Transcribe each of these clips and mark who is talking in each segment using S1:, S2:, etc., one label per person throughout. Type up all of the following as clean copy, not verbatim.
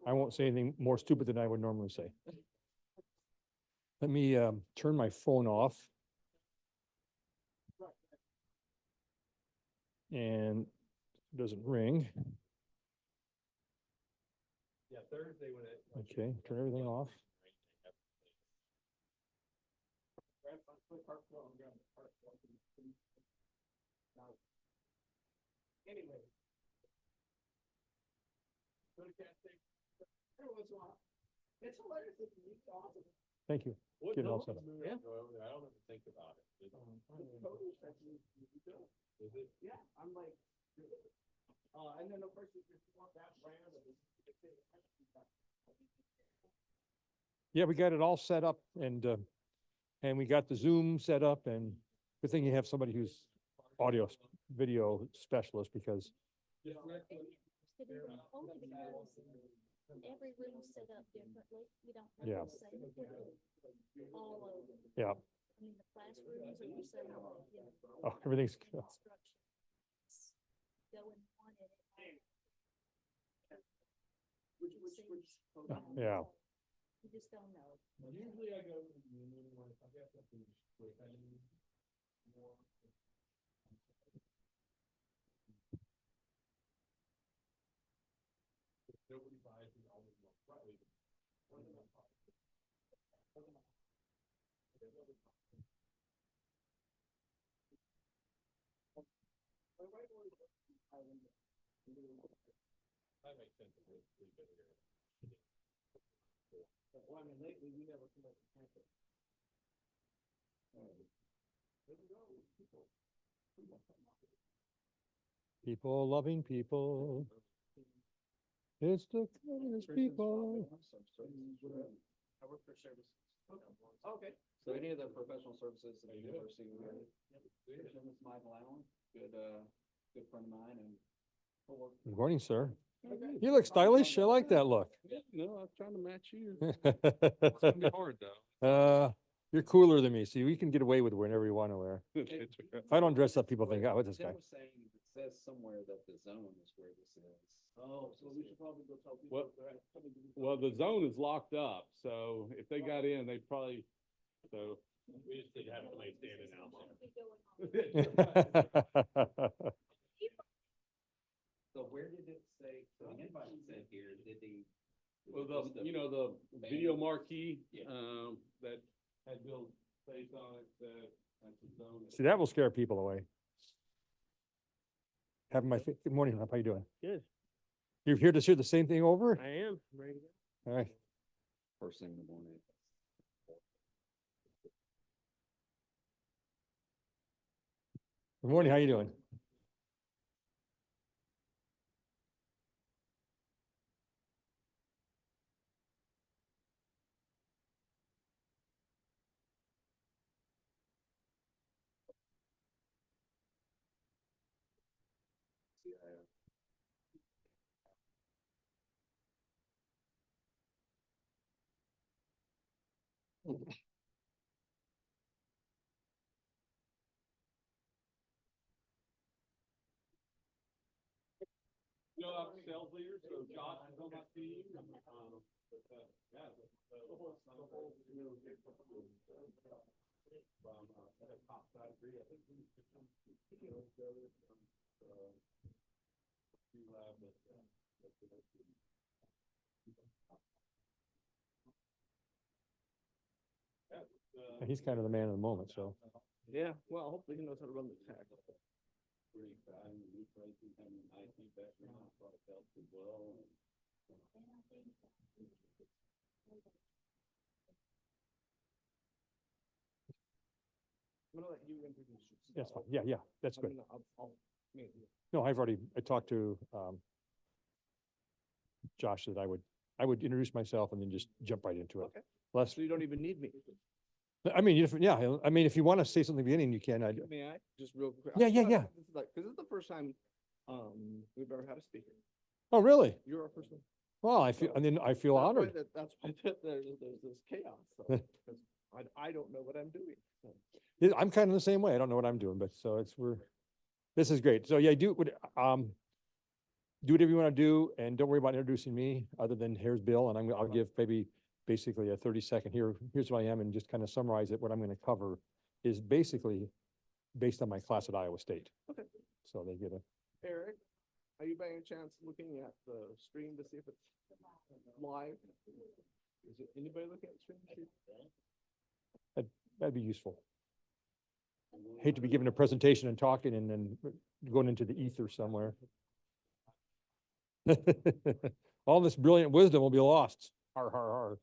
S1: I won't say anything more stupid than I would normally say. Let me turn my phone off. And it doesn't ring.
S2: Yeah, Thursday when it.
S1: Okay, turn everything off.
S2: Anyway. It's hilarious. It's awesome.
S1: Thank you. Get it all set up.
S2: Yeah. I don't ever think about it. Is it? Yeah, I'm like. And then of course you just want that brand of it.
S1: Yeah, we got it all set up and we got the Zoom set up, and good thing you have somebody who's video specialist, because
S3: Every room's set up differently. You don't
S1: Yeah.
S3: have the same equipment all over.
S1: Yeah.
S3: I mean, the classrooms are the same, you know.
S1: Oh, everything's
S3: Instructions go in one and it.
S1: yeah.
S3: You just don't know.
S2: Usually I go to the union when I got something quick. I need more. Nobody buys it all in one. Right. That makes sense. Well, I mean, lately we never come up with campus.
S1: People loving people. It's the kindest people.
S2: I work for services. Okay.
S4: So any of the professional services at the university, Michael Allen, good friend of mine, and
S1: Good morning, sir. You look stylish. I like that look.
S4: no, I was trying to match you. It's gonna be hard though.
S1: You're cooler than me, so we can get away with whatever you want to wear. If I don't dress up, people think, oh, what's this guy?
S4: Tim was saying it says somewhere that the zone is where this is.
S2: Oh, so we should probably go tell people.
S5: Well-
S2: they're coming to the-
S5: Well, the zone is locked up, so if they got in, they probably, so.
S2: We just didn't have somebody standing out there.
S4: So where did it say, so the invite said here, did the?
S5: Well,
S4: was
S5: the
S4: banner?
S5: video marquee,
S4: Yeah.
S5: that had Bill's face on it, that's the zone.
S1: See, that will scare people away. Good morning, how you doing?
S2: Good.
S1: You're here to hear the same thing over?
S2: I am ready to go.
S1: All right.
S4: First thing in the morning.
S1: Good morning, how you doing?
S5: You know, I'm sales leader, so Josh is on my team, but, yeah. The whole, you know, from, top side agree, I think we should come together, you have,
S1: He's kind of the man of the moment, so.
S2: Yeah, well, hopefully he knows how to run the tech.
S5: pretty exciting, new places, having an IT background, I thought it helped as well.
S2: I'm gonna let you introduce yourself.
S1: That's fine. Yeah, that's
S2: I
S1: good.
S2: mean, maybe.
S1: No, I talked to, Josh that I would introduce myself and then just jump right into it.
S2: Okay.
S1: Less,
S2: So you don't even need me.
S1: I mean, if you want to say something at the beginning, you can.
S2: May I, just real quick?
S1: Yeah.
S2: This is like, cause this is the first time, we've ever had a speaker.
S1: Oh, really?
S2: You're our first one.
S1: Well, I feel
S2: That's why
S1: honored.
S2: That's why there's this chaos, so, 'cause I don't know what I'm doing. So.
S1: Yeah, I'm kind of the same way. I don't know what I'm doing, but this is great. So yeah, do whatever you want to do, and don't worry about introducing me, other than here's Bill, and I'll give maybe basically a 30-second here's who I am, and just kind of summarize it. What I'm going to cover is basically based on my class at Iowa State.
S2: Okay.
S1: So they get a,
S2: Eric, are you by any chance looking at the stream to see if it's live? Is it anybody looking at the stream?
S1: that'd be useful. Hate to be giving a presentation and talking and then going into the ether somewhere. All this brilliant wisdom will be lost. Har, har, har.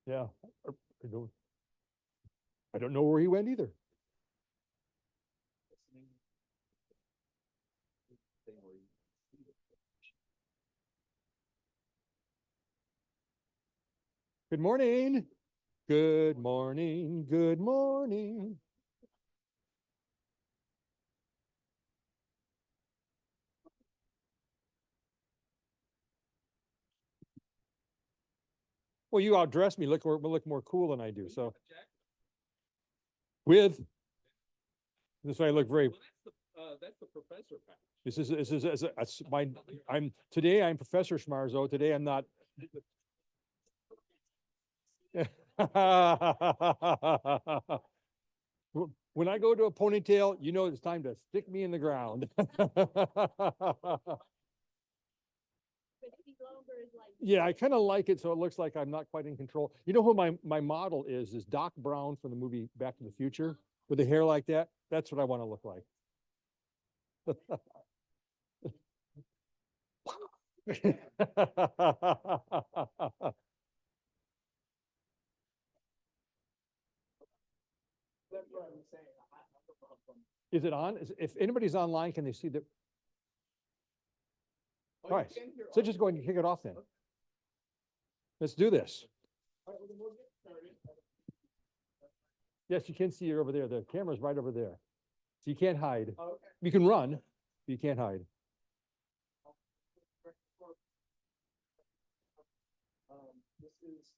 S1: Yeah. I don't know where he went either. Good morning. Good morning. Good morning. Well, you outdress me, look more cool than I do, so. With, this way I look very,
S5: That's the professor package.
S1: today I'm Professor Schmarzo, today I'm not. When I go to a ponytail, you know it's time to stick me in the ground.
S3: But if he's longer is like.
S1: Yeah, I kind of like it, so it looks like I'm not quite in control. You know who my model is Doc Brown from the movie Back to the Future, with the hair like that. That's what I want to look like.
S2: That's what I'm saying.
S1: Is it on? If anybody's online, can they see the?
S2: Oh,
S1: All right,
S2: you can hear
S1: so
S2: all-
S1: just go ahead and kick it off then. Let's do this.
S2: All right, well, then we'll get started.
S1: Yes, you can see it over there. The camera's right over there. So you can't hide.
S2: Okay.
S1: You can run, but you can't hide.
S2: This is,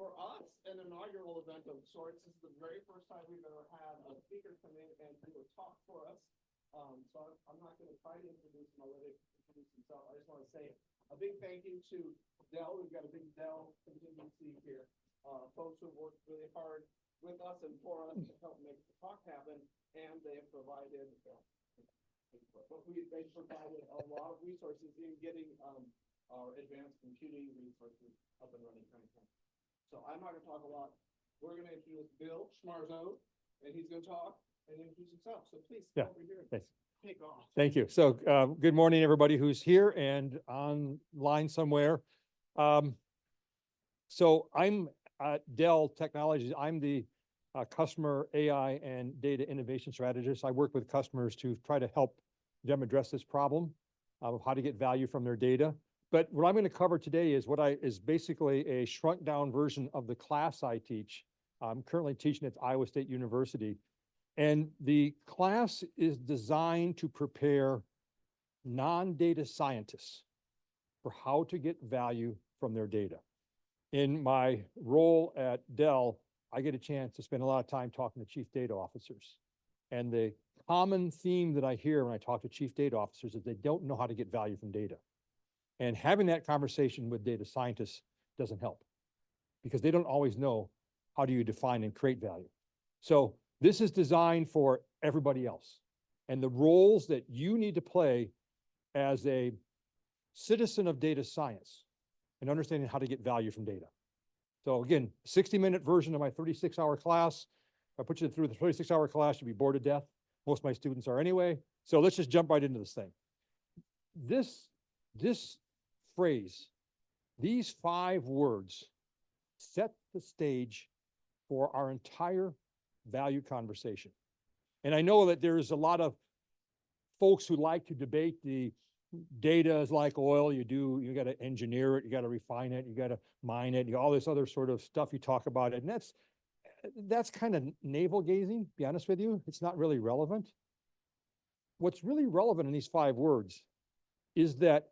S2: for us, an inaugural event of sorts. This is the very first time we've ever had a speaker come in and do a talk for us. So I'm not gonna try to introduce him, I'll let him introduce himself. I just wanna say a big thank you to Dell. We've got a big Dell contingency here. Folks who worked really hard with us and for us to help make the talk happen, and they have provided, they provided a lot of resources in getting, our advanced computing resources up and running. So I'm not gonna talk a lot. We're gonna introduce Bill Schmarzo, and he's gonna talk and introduce himself. So please,
S1: Yeah,
S2: come over here.
S1: thanks.
S2: Take off.
S1: Thank you. So, good morning, everybody who's here and online somewhere. So I'm at Dell Technologies. I'm the customer AI and data innovation strategist. I work with customers to try to help them address this problem of how to get value from their data. But what I'm going to cover today is is basically a shrunk down version of the class I teach. I'm currently teaching at Iowa State University. And the class is designed to prepare non-data scientists for how to get value from their data. In my role at Dell, I get a chance to spend a lot of time talking to chief data officers. And the common theme that I hear when I talk to chief data officers is they don't know how to get value from data. And having that conversation with data scientists doesn't help because they don't always know how do you define and create value. So this is designed for everybody else. And the roles that you need to play as a citizen of data science and understanding how to get value from data. So again, 60-minute version of my 36-hour class. If I put you through the 36-hour class, you'd be bored to death. Most of my students are anyway. So let's just jump right into this thing. This phrase, these 5 words set the stage for our entire value conversation. And I know that there's a lot of folks who like to debate the data is like oil. You got to engineer it, you got to refine it, you got to mine it, all this other sort of stuff you talk about it. And that's kind of navel gazing, to be honest with you. It's not really relevant. What's really relevant in these 5 words is that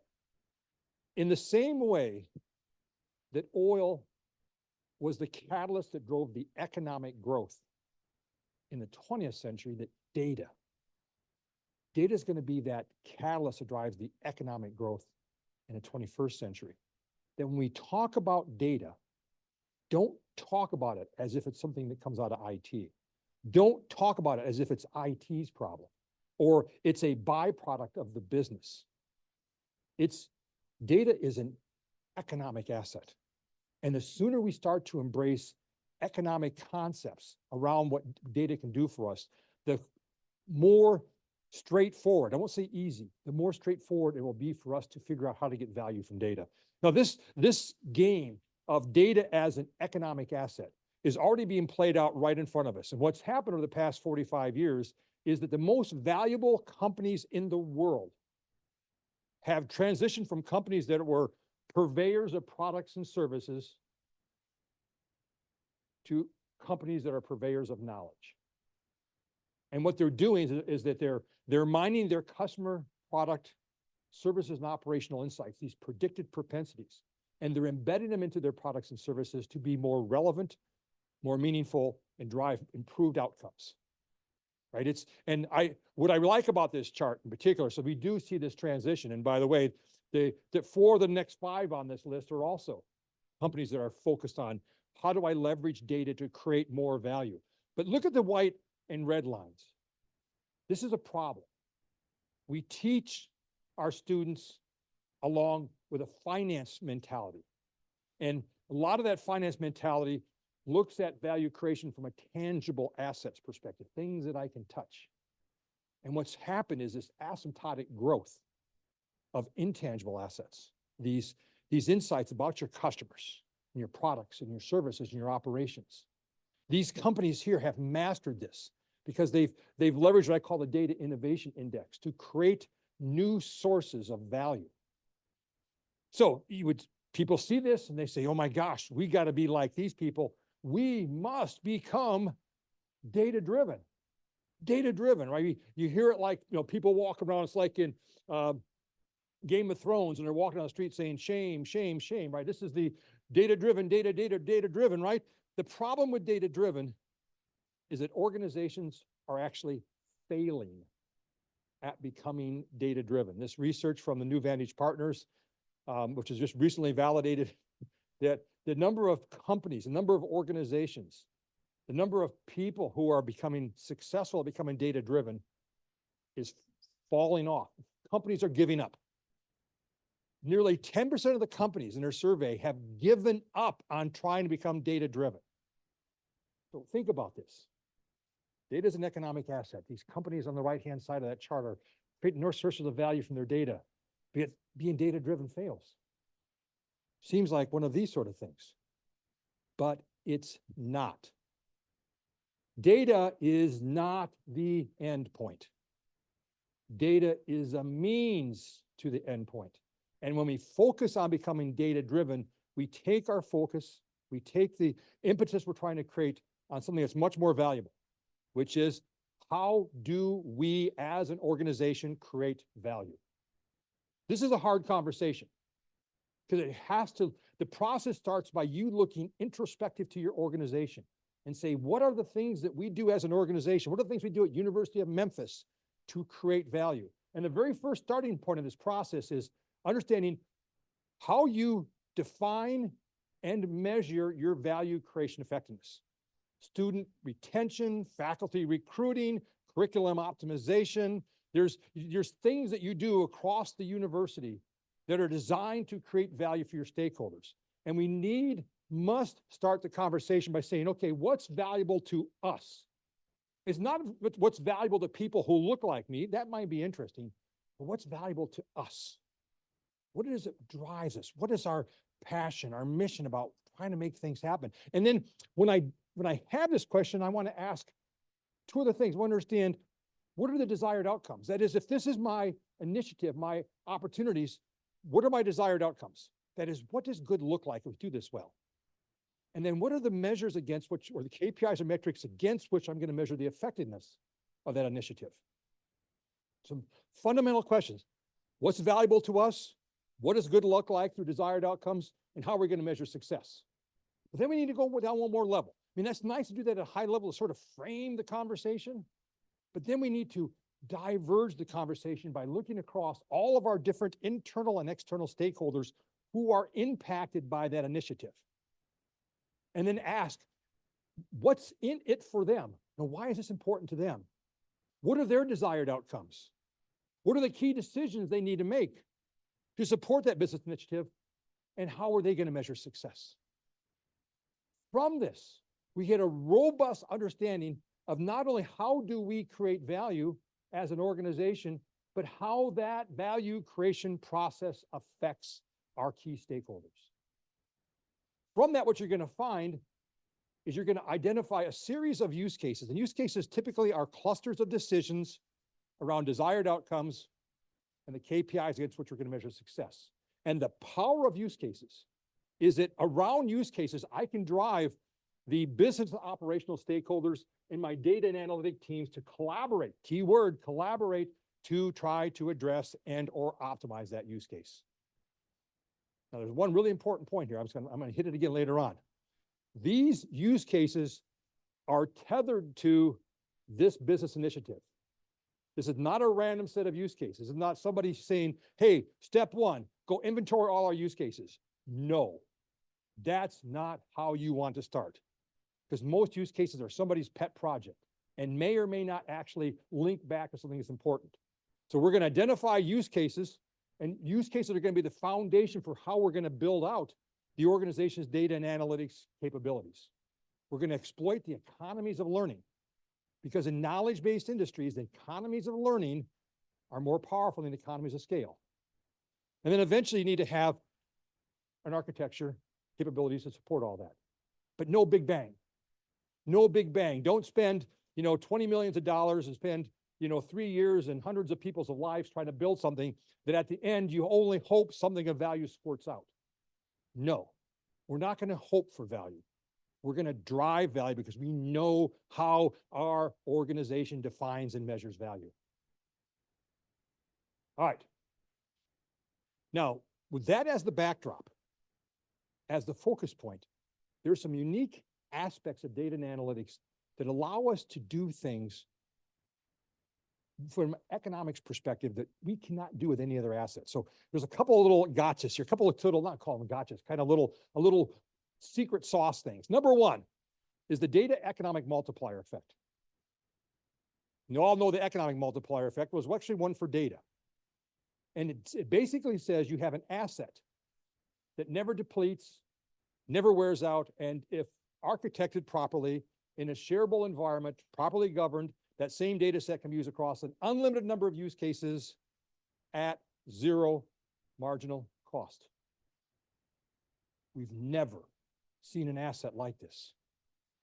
S1: in the same way that oil was the catalyst that drove the economic growth in the 20th century, that data is going to be that catalyst that drives the economic growth in the 21st century. Then when we talk about data, don't talk about it as if it's something that comes out of IT. Don't talk about it as if it's IT's problem or it's a byproduct of the business. Data is an economic asset. And the sooner we start to embrace economic concepts around what data can do for us, the more straightforward, I won't say easy, the more straightforward it will be for us to figure out how to get value from data. Now, this game of data as an economic asset is already being played out right in front of us. And what's happened over the past 45 years is that the most valuable companies in the world have transitioned from companies that were purveyors of products and services to companies that are purveyors of knowledge. And what they're doing is that they're mining their customer product services and operational insights, these predicted propensities, and they're embedding them into their products and services to be more relevant, more meaningful, and drive improved outcomes. Right? What I like about this chart in particular, so we do see this transition. And by the way, the 4 of the next 5 on this list are also companies that are focused on how do I leverage data to create more value. But look at the white and red lines. This is a problem. We teach our students along with a finance mentality. And a lot of that finance mentality looks at value creation from a tangible assets perspective, things that I can touch. And what's happened is this asymptotic growth of intangible assets, these insights about your customers and your products and your services and your operations. These companies here have mastered this because they've leveraged what I call the data innovation index to create new sources of value. So people see this and they say, oh my gosh, we got to be like these people. We must become data-driven. Data-driven, right? You hear it like, people walk around, it's like in Game of Thrones, and they're walking down the street saying, shame, shame, shame, right? This is the data-driven, data-driven, right? The problem with data-driven is that organizations are actually failing at becoming data-driven. This research from the New Vantage Partners, which has just recently validated that the number of companies, the number of organizations, the number of people who are becoming successful at becoming data-driven is falling off. Companies are giving up. Nearly 10% of the companies in their survey have given up on trying to become data-driven. So think about this. Data is an economic asset. These companies on the right-hand side of that chart are creating more sources of value from their data, but being data-driven fails. Seems like one of these sort of things, but it's not. Data is not the end point. Data is a means to the end point. And when we focus on becoming data-driven, we take our focus, we take the impetus we're trying to create on something that's much more valuable, which is how do we as an organization create value? This is a hard conversation because the process starts by you looking introspective to your organization and say, what are the things that we do as an organization? What are the things we do at University of Memphis to create value? And the very first starting point of this process is understanding how you define and measure your value creation effectiveness. Student retention, faculty recruiting, curriculum optimization. There's things that you do across the university that are designed to create value for your stakeholders. And we must start the conversation by saying, okay, what's valuable to us? It's not what's valuable to people who look like me. That might be interesting, but what's valuable to us? What is it drives us? What is our passion, our mission about trying to make things happen? And then when I have this question, I want to ask two other things. I want to understand, what are the desired outcomes? That is, if this is my initiative, my opportunities, what are my desired outcomes? That is, what does good look like if we do this well? And then what are the measures against which, or the KPIs or metrics against which I'm going to measure the effectiveness of that initiative? Some fundamental questions. What's valuable to us? What does good look like through desired outcomes? And how are we going to measure success? But then we need to go down one more level. I mean, that's nice to do that at a high level to sort of frame the conversation, but then we need to diverge the conversation by looking across all of our different internal and external stakeholders who are impacted by that initiative. And then ask, what's in it for them? And why is this important to them? What are their desired outcomes? What are the key decisions they need to make to support that business initiative? And how are they going to measure success? From this, we get a robust understanding of not only how do we create value as an organization, but how that value creation process affects our key stakeholders. From that, what you're going to find is you're going to identify a series of use cases. And use cases typically are clusters of decisions around desired outcomes and the KPIs against which we're going to measure success. And the power of use cases is that around use cases, I can drive the business and operational stakeholders in my data and analytic teams to collaborate, keyword, collaborate, to try to address and or optimize that use case. Now, there's one really important point here. I'm going to hit it again later on. These use cases are tethered to this business initiative. This is not a random set of use cases. It's not somebody saying, hey, step one, go inventory all our use cases. No, that's not how you want to start. Because most use cases are somebody's pet project and may or may not actually link back to something that's important. So we're going to identify use cases, and use cases are going to be the foundation for how we're going to build out the organization's data and analytics capabilities. We're going to exploit the economies of learning, because in knowledge-based industries, the economies of learning are more powerful than economies of scale. And then eventually you need to have an architecture capabilities to support all that. But no big bang. No big bang. Don't spend, $20 million and spend, 3 years and hundreds of people's lives trying to build something that at the end you only hope something of value squirts out. No, we're not going to hope for value. We're going to drive value because we know how our organization defines and measures value. All right. Now, with that as the backdrop, as the focus point, there's some unique aspects of data and analytics that allow us to do things from an economics perspective that we cannot do with any other asset. So there's a couple of little gotchas here, a couple of little, not call them gotchas, kind of a little secret sauce things. Number one is the data economic multiplier effect. You all know the economic multiplier effect was actually one for data. And it basically says you have an asset that never depletes, never wears out, and if architected properly in a shareable environment, properly governed, that same data set can be used across an unlimited number of use cases at zero marginal cost. We've never seen an asset like this.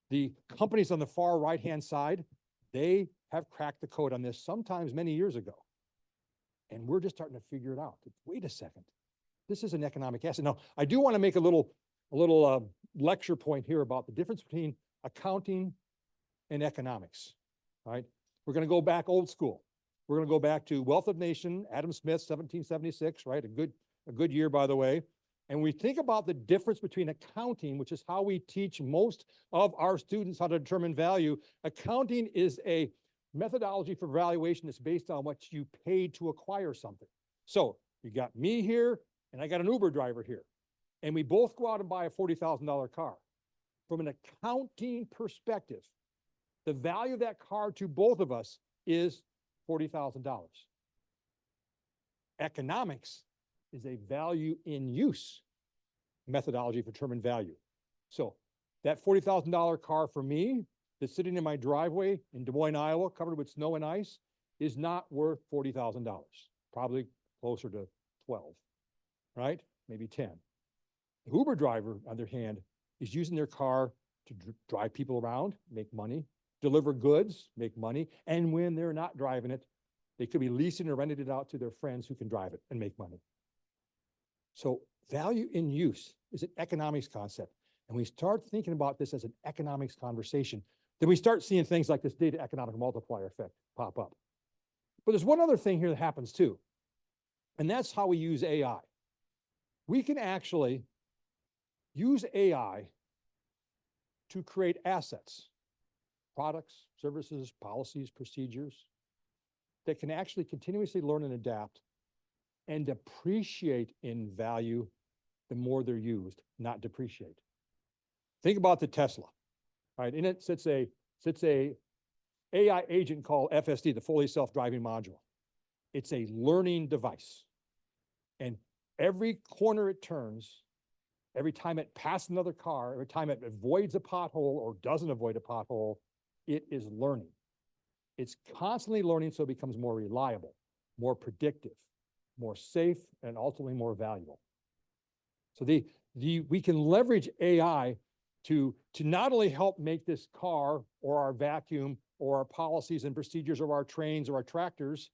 S1: The companies on the far right-hand side, they have cracked the code on this sometimes many years ago. And we're just starting to figure it out. Wait a second. This is an economic asset. Now, I do want to make a little lecture point here about the difference between accounting and economics. All right. We're going to go back old school. We're going to go back to Wealth of Nation, Adam Smith, 1776, right? A good year, by the way. And we think about the difference between accounting, which is how we teach most of our students how to determine value. Accounting is a methodology for valuation that's based on what you paid to acquire something. So you got me here and I got an Uber driver here, and we both go out and buy a $40,000 car. From an accounting perspective, the value of that car to both of us is $40,000. Economics is a value in use methodology for determining value. So that $40,000 car for me that's sitting in my driveway in Des Moines, Iowa, covered with snow and ice, is not worth $40,000, probably closer to 12. right? Maybe 10. The Uber driver, on their hand, is using their car to drive people around, make money, deliver goods, make money. And when they're not driving it, they could be leasing or renting it out to their friends who can drive it and make money. So value in use is an economics concept. And we start thinking about this as an economics conversation, then we start seeing things like this data economic multiplier effect pop up. But there's one other thing here that happens too, and that's how we use AI. We can actually use AI to create assets, products, services, policies, procedures that can actually continuously learn and adapt and depreciate in value the more they're used, not depreciate. Think about the Tesla, right? In it sits a AI agent called FSD, the fully self-driving module. It's a learning device. And every corner it turns, every time it passes another car, every time it avoids a pothole or doesn't avoid a pothole, it is learning. It's constantly learning, so it becomes more reliable, more predictive, more safe, and ultimately more valuable. So we can leverage AI to not only help make this car or our vacuum or our policies and procedures or our trains or our tractors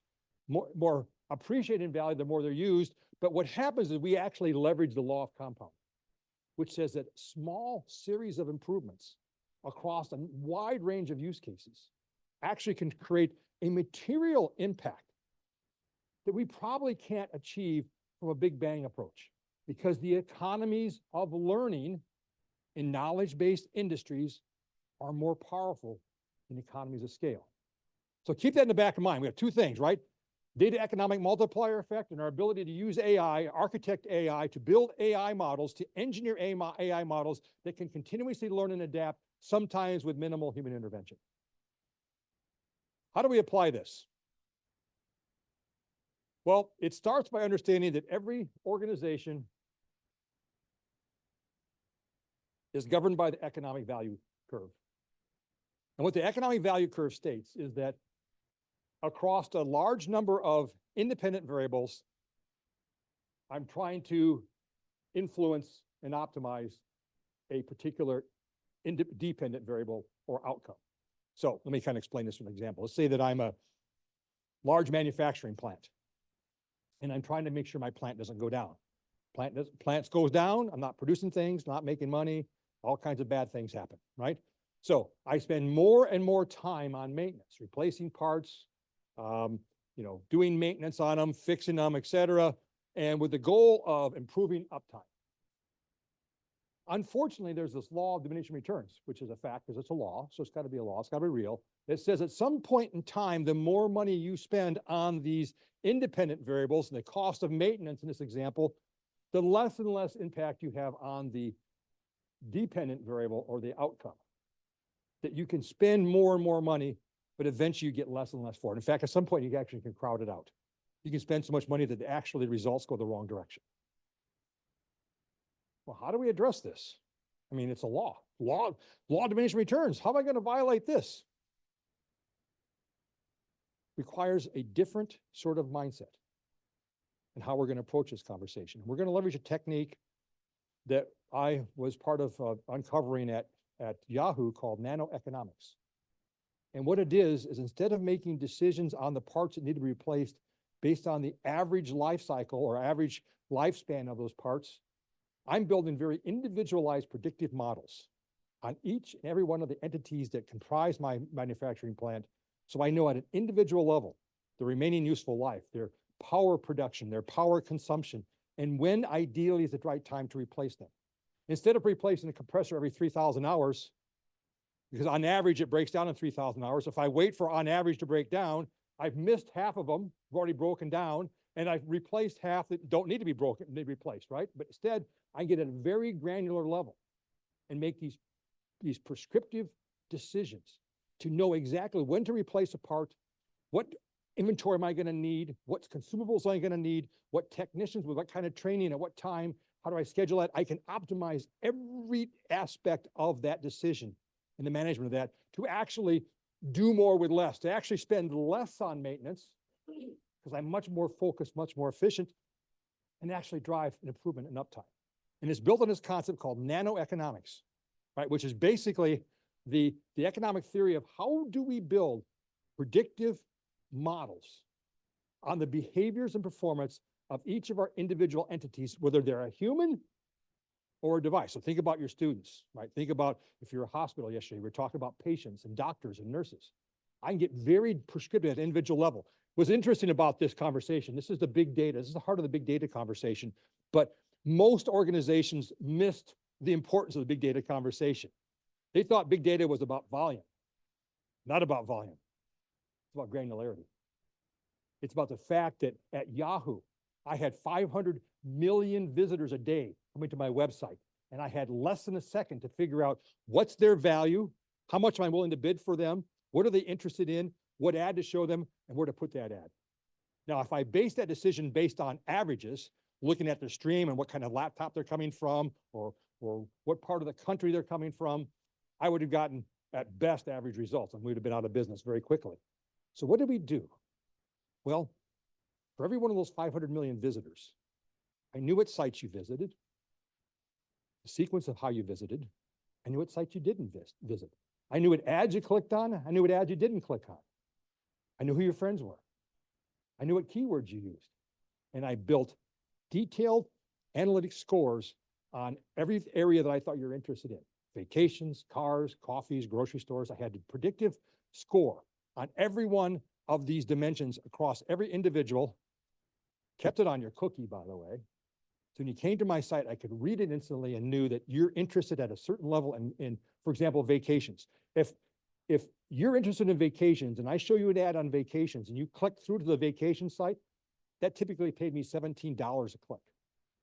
S1: more appreciated in value the more they're used, but what happens is we actually leverage the law of compounding, which says that small series of improvements across a wide range of use cases actually can create a material impact that we probably can't achieve from a big bang approach, because the economies of learning in knowledge-based industries are more powerful than economies of scale. So keep that in the back of mind. We have two things, right? Data economic multiplier effect and our ability to use AI, architect AI, to build AI models, to engineer AI models that can continuously learn and adapt, sometimes with minimal human intervention. How do we apply this? Well, it starts by understanding that every organization is governed by the economic value curve. And what the economic value curve states is that across a large number of independent variables, I'm trying to influence and optimize a particular dependent variable or outcome. So let me kind of explain this with an example. Let's say that I'm a large manufacturing plant, and I'm trying to make sure my plant doesn't go down. Plants goes down, I'm not producing things, not making money, all kinds of bad things happen, right? So I spend more and more time on maintenance, replacing parts, doing maintenance on them, fixing them, et cetera, and with the goal of improving uptime. Unfortunately, there's this law of diminishing returns, which is a fact because it's a law, so it's got to be a law, it's got to be real. It says at some point in time, the more money you spend on these independent variables and the cost of maintenance in this example, the less and less impact you have on the dependent variable or the outcome. That you can spend more and more money, but eventually you get less and less for it. In fact, at some point you actually can crowd it out. You can spend so much money that actually the results go the wrong direction. Well, how do we address this? I mean, it's a law of diminishing returns. How am I going to violate this? Requires a different sort of mindset and how we're going to approach this conversation. We're going to leverage a technique that I was part of uncovering at Yahoo called nanoeconomics. And what it is instead of making decisions on the parts that need to be replaced based on the average life cycle or average lifespan of those parts, I'm building very individualized predictive models on each and every one of the entities that comprise my manufacturing plant. So I know at an individual level, the remaining useful life, their power production, their power consumption, and when ideally is the right time to replace them. Instead of replacing a compressor every 3,000 hours, because on average it breaks down in 3,000 hours, if I wait for on average to break down, I've missed half of them, have already broken down, and I've replaced half that don't need to be broken, need replaced, right? But instead, I get at a very granular level and make these prescriptive decisions to know exactly when to replace a part, what inventory am I going to need, what consumables am I going to need, what technicians with what kind of training at what time, how do I schedule that? I can optimize every aspect of that decision and the management of that to actually do more with less, to actually spend less on maintenance because I'm much more focused, much more efficient, and actually drive an improvement in uptime. And it's built on this concept called nanoeconomics, right? Which is basically the economic theory of how do we build predictive models on the behaviors and performance of each of our individual entities, whether they're a human or a device. So think about your students, right? Think about if you're a hospital yesterday, we were talking about patients and doctors and nurses. I can get very prescriptive at an individual level. What's interesting about this conversation, this is the big data, this is the heart of the big data conversation, but most organizations missed the importance of the big data conversation. They thought big data was about volume, not about volume. It's about granularity. It's about the fact that at Yahoo, I had 500 million visitors a day coming to my website, and I had less than a second to figure out what's their value, how much am I willing to bid for them, what are they interested in, what ad to show them, and where to put that ad. Now, if I base that decision based on averages, looking at their stream and what kind of laptop they're coming from, or what part of the country they're coming from, I would have gotten, at best, average results, and we'd have been out of business very quickly. So what did we do? Well, for every one of those 500 million visitors, I knew what sites you visited, the sequence of how you visited. I knew what sites you didn't visit. I knew what ads you clicked on. I knew what ads you didn't click on. I knew who your friends were. I knew what keywords you used. And I built detailed analytic scores on every area that I thought you were interested in. Vacations, cars, coffees, grocery stores. I had a predictive score on every one of these dimensions across every individual. Kept it on your cookie, by the way. So when you came to my site, I could read it instantly and knew that you're interested at a certain level in, for example, vacations. If you're interested in vacations and I show you an ad on vacations and you click through to the vacation site, that typically paid me $17 a click.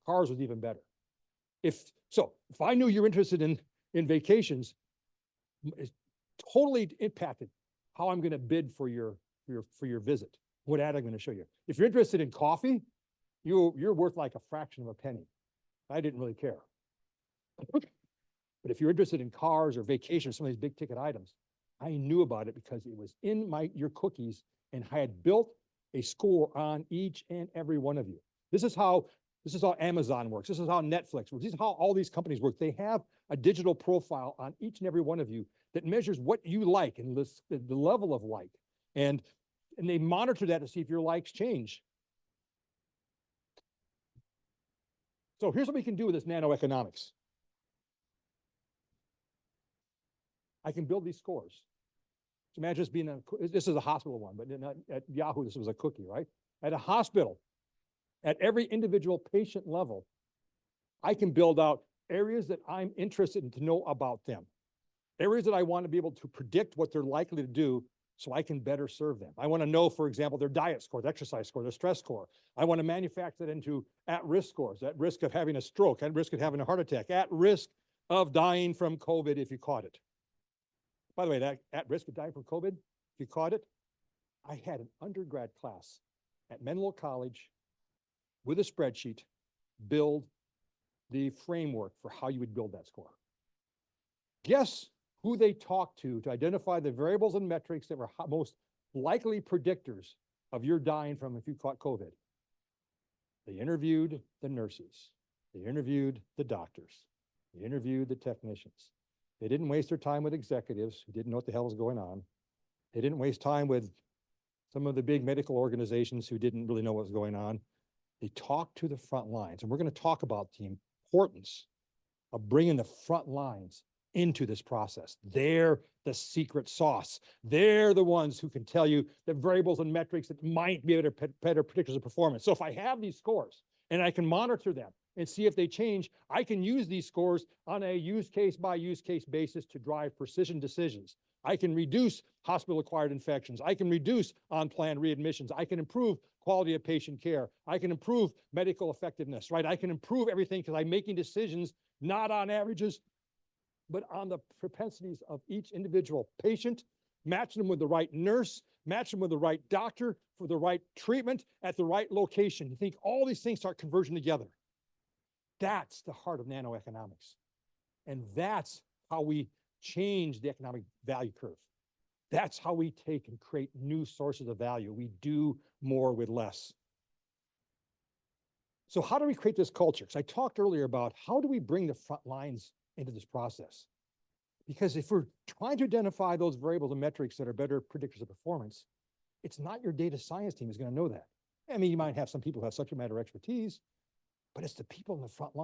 S1: Cars was even better. If I knew you're interested in vacations, it totally impacted how I'm going to bid for your visit, what ad I'm going to show you. If you're interested in coffee, you're worth like a fraction of a penny. I didn't really care. But if you're interested in cars or vacations, some of these big ticket items, I knew about it because it was in your cookies, and I had built a score on each and every one of you. This is how Amazon works. This is how Netflix works. This is how all these companies work. They have a digital profile on each and every one of you that measures what you like and the level of like. And they monitor that to see if your likes change. So here's what we can do with this nanoeconomics. I can build these scores. So imagine this being this is a hospital one, but at Yahoo, this was a cookie, right? At a hospital, at every individual patient level, I can build out areas that I'm interested in to know about them. Areas that I want to be able to predict what they're likely to do so I can better serve them. I want to know, for example, their diet score, their exercise score, their stress score. I want to manufacture that into at-risk scores, at risk of having a stroke, at risk of having a heart attack, at risk of dying from COVID if you caught it. By the way, that at risk of dying from COVID, if you caught it, I had an undergrad class at Menlo College with a spreadsheet build the framework for how you would build that score. Guess who they talked to identify the variables and metrics that were most likely predictors of your dying from if you caught COVID. They interviewed the nurses. They interviewed the doctors. They interviewed the technicians. They didn't waste their time with executives who didn't know what the hell was going on. They didn't waste time with some of the big medical organizations who didn't really know what was going on. They talked to the front lines. And we're going to talk about the importance of bringing the front lines into this process. They're the secret sauce. They're the ones who can tell you the variables and metrics that might be able to better predictors of performance. So if I have these scores and I can monitor them and see if they change, I can use these scores on a use case by use case basis to drive precision decisions. I can reduce hospital-acquired infections. I can reduce unplanned readmissions. I can improve quality of patient care. I can improve medical effectiveness, right? I can improve everything because I'm making decisions not on averages, but on the propensities of each individual patient, matching them with the right nurse, match them with the right doctor for the right treatment at the right location. You think all these things start converging together. That's the heart of nanoeconomics. And that's how we change the economic value curve. That's how we take and create new sources of value. We do more with less. So how do we create this culture? Because I talked earlier about how do we bring the front lines into this process? Because if we're trying to identify those variables and metrics that are better predictors of performance, it's not your data science team is going to know that. I mean, you might have some people who have subject matter expertise, but it's the people in the front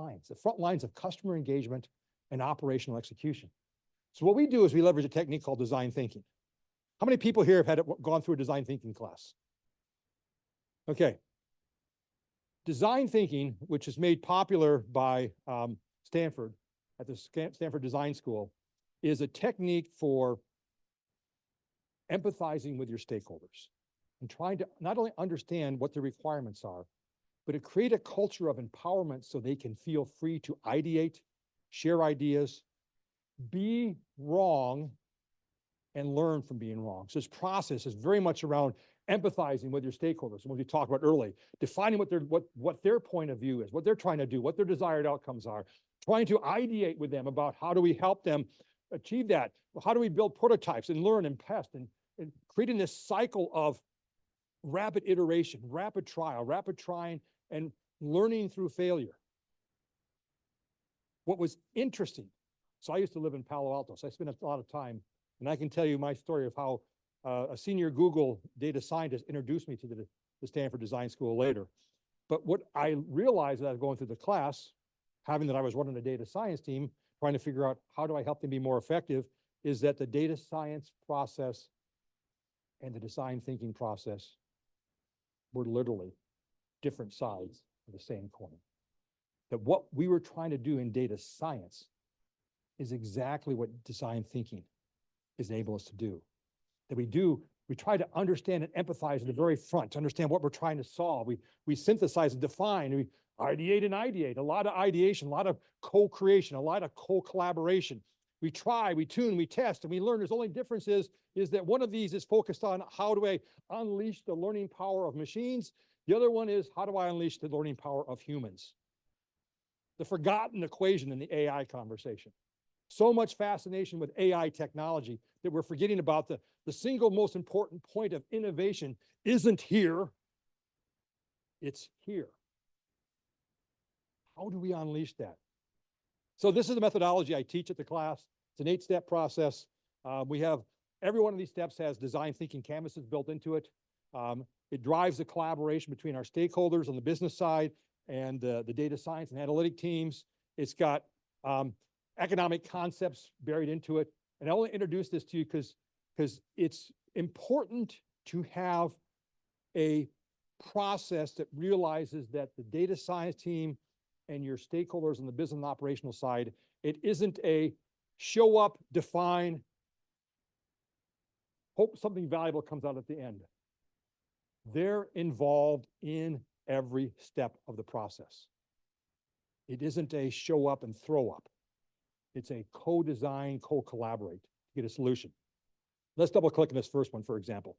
S1: lines of customer engagement and operational execution. So what we do is we leverage a technique called design thinking. How many people here have gone through a design thinking class? Okay. Design thinking, which is made popular by Stanford at the Stanford Design School, is a technique for empathizing with your stakeholders and trying to not only understand what the requirements are, but to create a culture of empowerment so they can feel free to ideate, share ideas, be wrong, and learn from being wrong. So this process is very much around empathizing with your stakeholders. And what we talked about early, defining what their point of view is, what they're trying to do, what their desired outcomes are, trying to ideate with them about how do we help them achieve that? How do we build prototypes and learn and test and creating this cycle of rapid iteration, rapid trial, rapid trying, and learning through failure. What was interesting, so I used to live in Palo Alto, so I spent a lot of time, and I can tell you my story of how a senior Google data scientist introduced me to the Stanford Design School later. But what I realized as I was going through the class, having that I was running a data science team, trying to figure out how do I help them be more effective, is that the data science process and the design thinking process were literally different sides of the same coin. That what we were trying to do in data science is exactly what design thinking is able us to do. That we try to understand and empathize at the very front, to understand what we're trying to solve. We synthesize and define, we ideate, a lot of ideation, a lot of co-creation, a lot of co-collaboration. We try, we tune, we test, and we learn. There's only difference is that one of these is focused on how do I unleash the learning power of machines. The other one is how do I unleash the learning power of humans? The forgotten equation in the AI conversation. So much fascination with AI technology that we're forgetting about the single most important point of innovation isn't here, it's here. How do we unleash that? So this is the methodology I teach at the class. It's an 8-step process. We have every one of these steps has design thinking canvases built into it. It drives the collaboration between our stakeholders on the business side and the data science and analytic teams. It's got economic concepts buried into it. And I only introduce this to you because it's important to have a process that realizes that the data science team and your stakeholders on the business and operational side, it isn't a show up, define, hope something valuable comes out at the end. They're involved in every step of the process. It isn't a show up and throw up. It's a co-design, co-collaborate to get a solution. Let's double click on this first one, for example.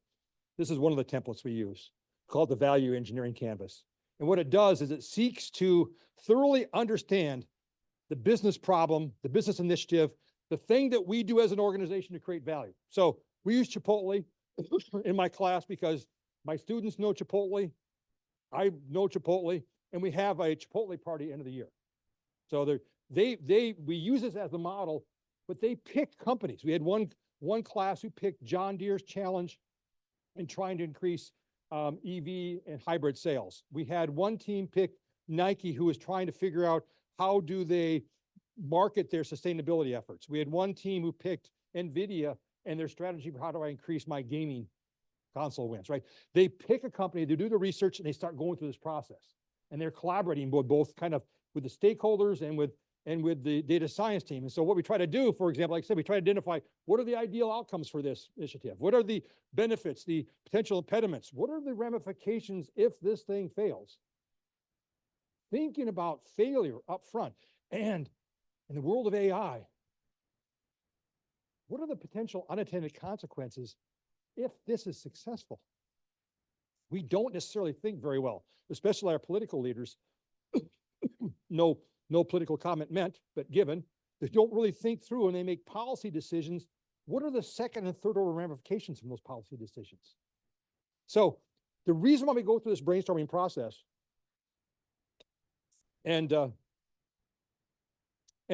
S1: This is one of the templates we use called the Value Engineering Canvas. And what it does is it seeks to thoroughly understand the business problem, the business initiative, the thing that we do as an organization to create value. So we use Chipotle in my class because my students know Chipotle, I know Chipotle, and we have a Chipotle party end of the year. So we use this as a model, but they pick companies. We had one class who picked John Deere's challenge in trying to increase EV and hybrid sales. We had one team pick Nike, who was trying to figure out how do they market their sustainability efforts. We had one team who picked NVIDIA and their strategy for how do I increase my gaming console wins, right? They pick a company, they do the research, and they start going through this process. And they're collaborating with both kind of with the stakeholders and with the data science team. And so what we try to do, for example, like I said, we try to identify what are the ideal outcomes for this initiative? What are the benefits, the potential impediments? What are the ramifications if this thing fails? Thinking about failure up front. And in the world of AI, what are the potential unintended consequences if this is successful? We don't necessarily think very well, especially our political leaders. No political comment meant, but given, they don't really think through when they make policy decisions. What are the second and third order ramifications from those policy decisions? So the reason why we go through this brainstorming process And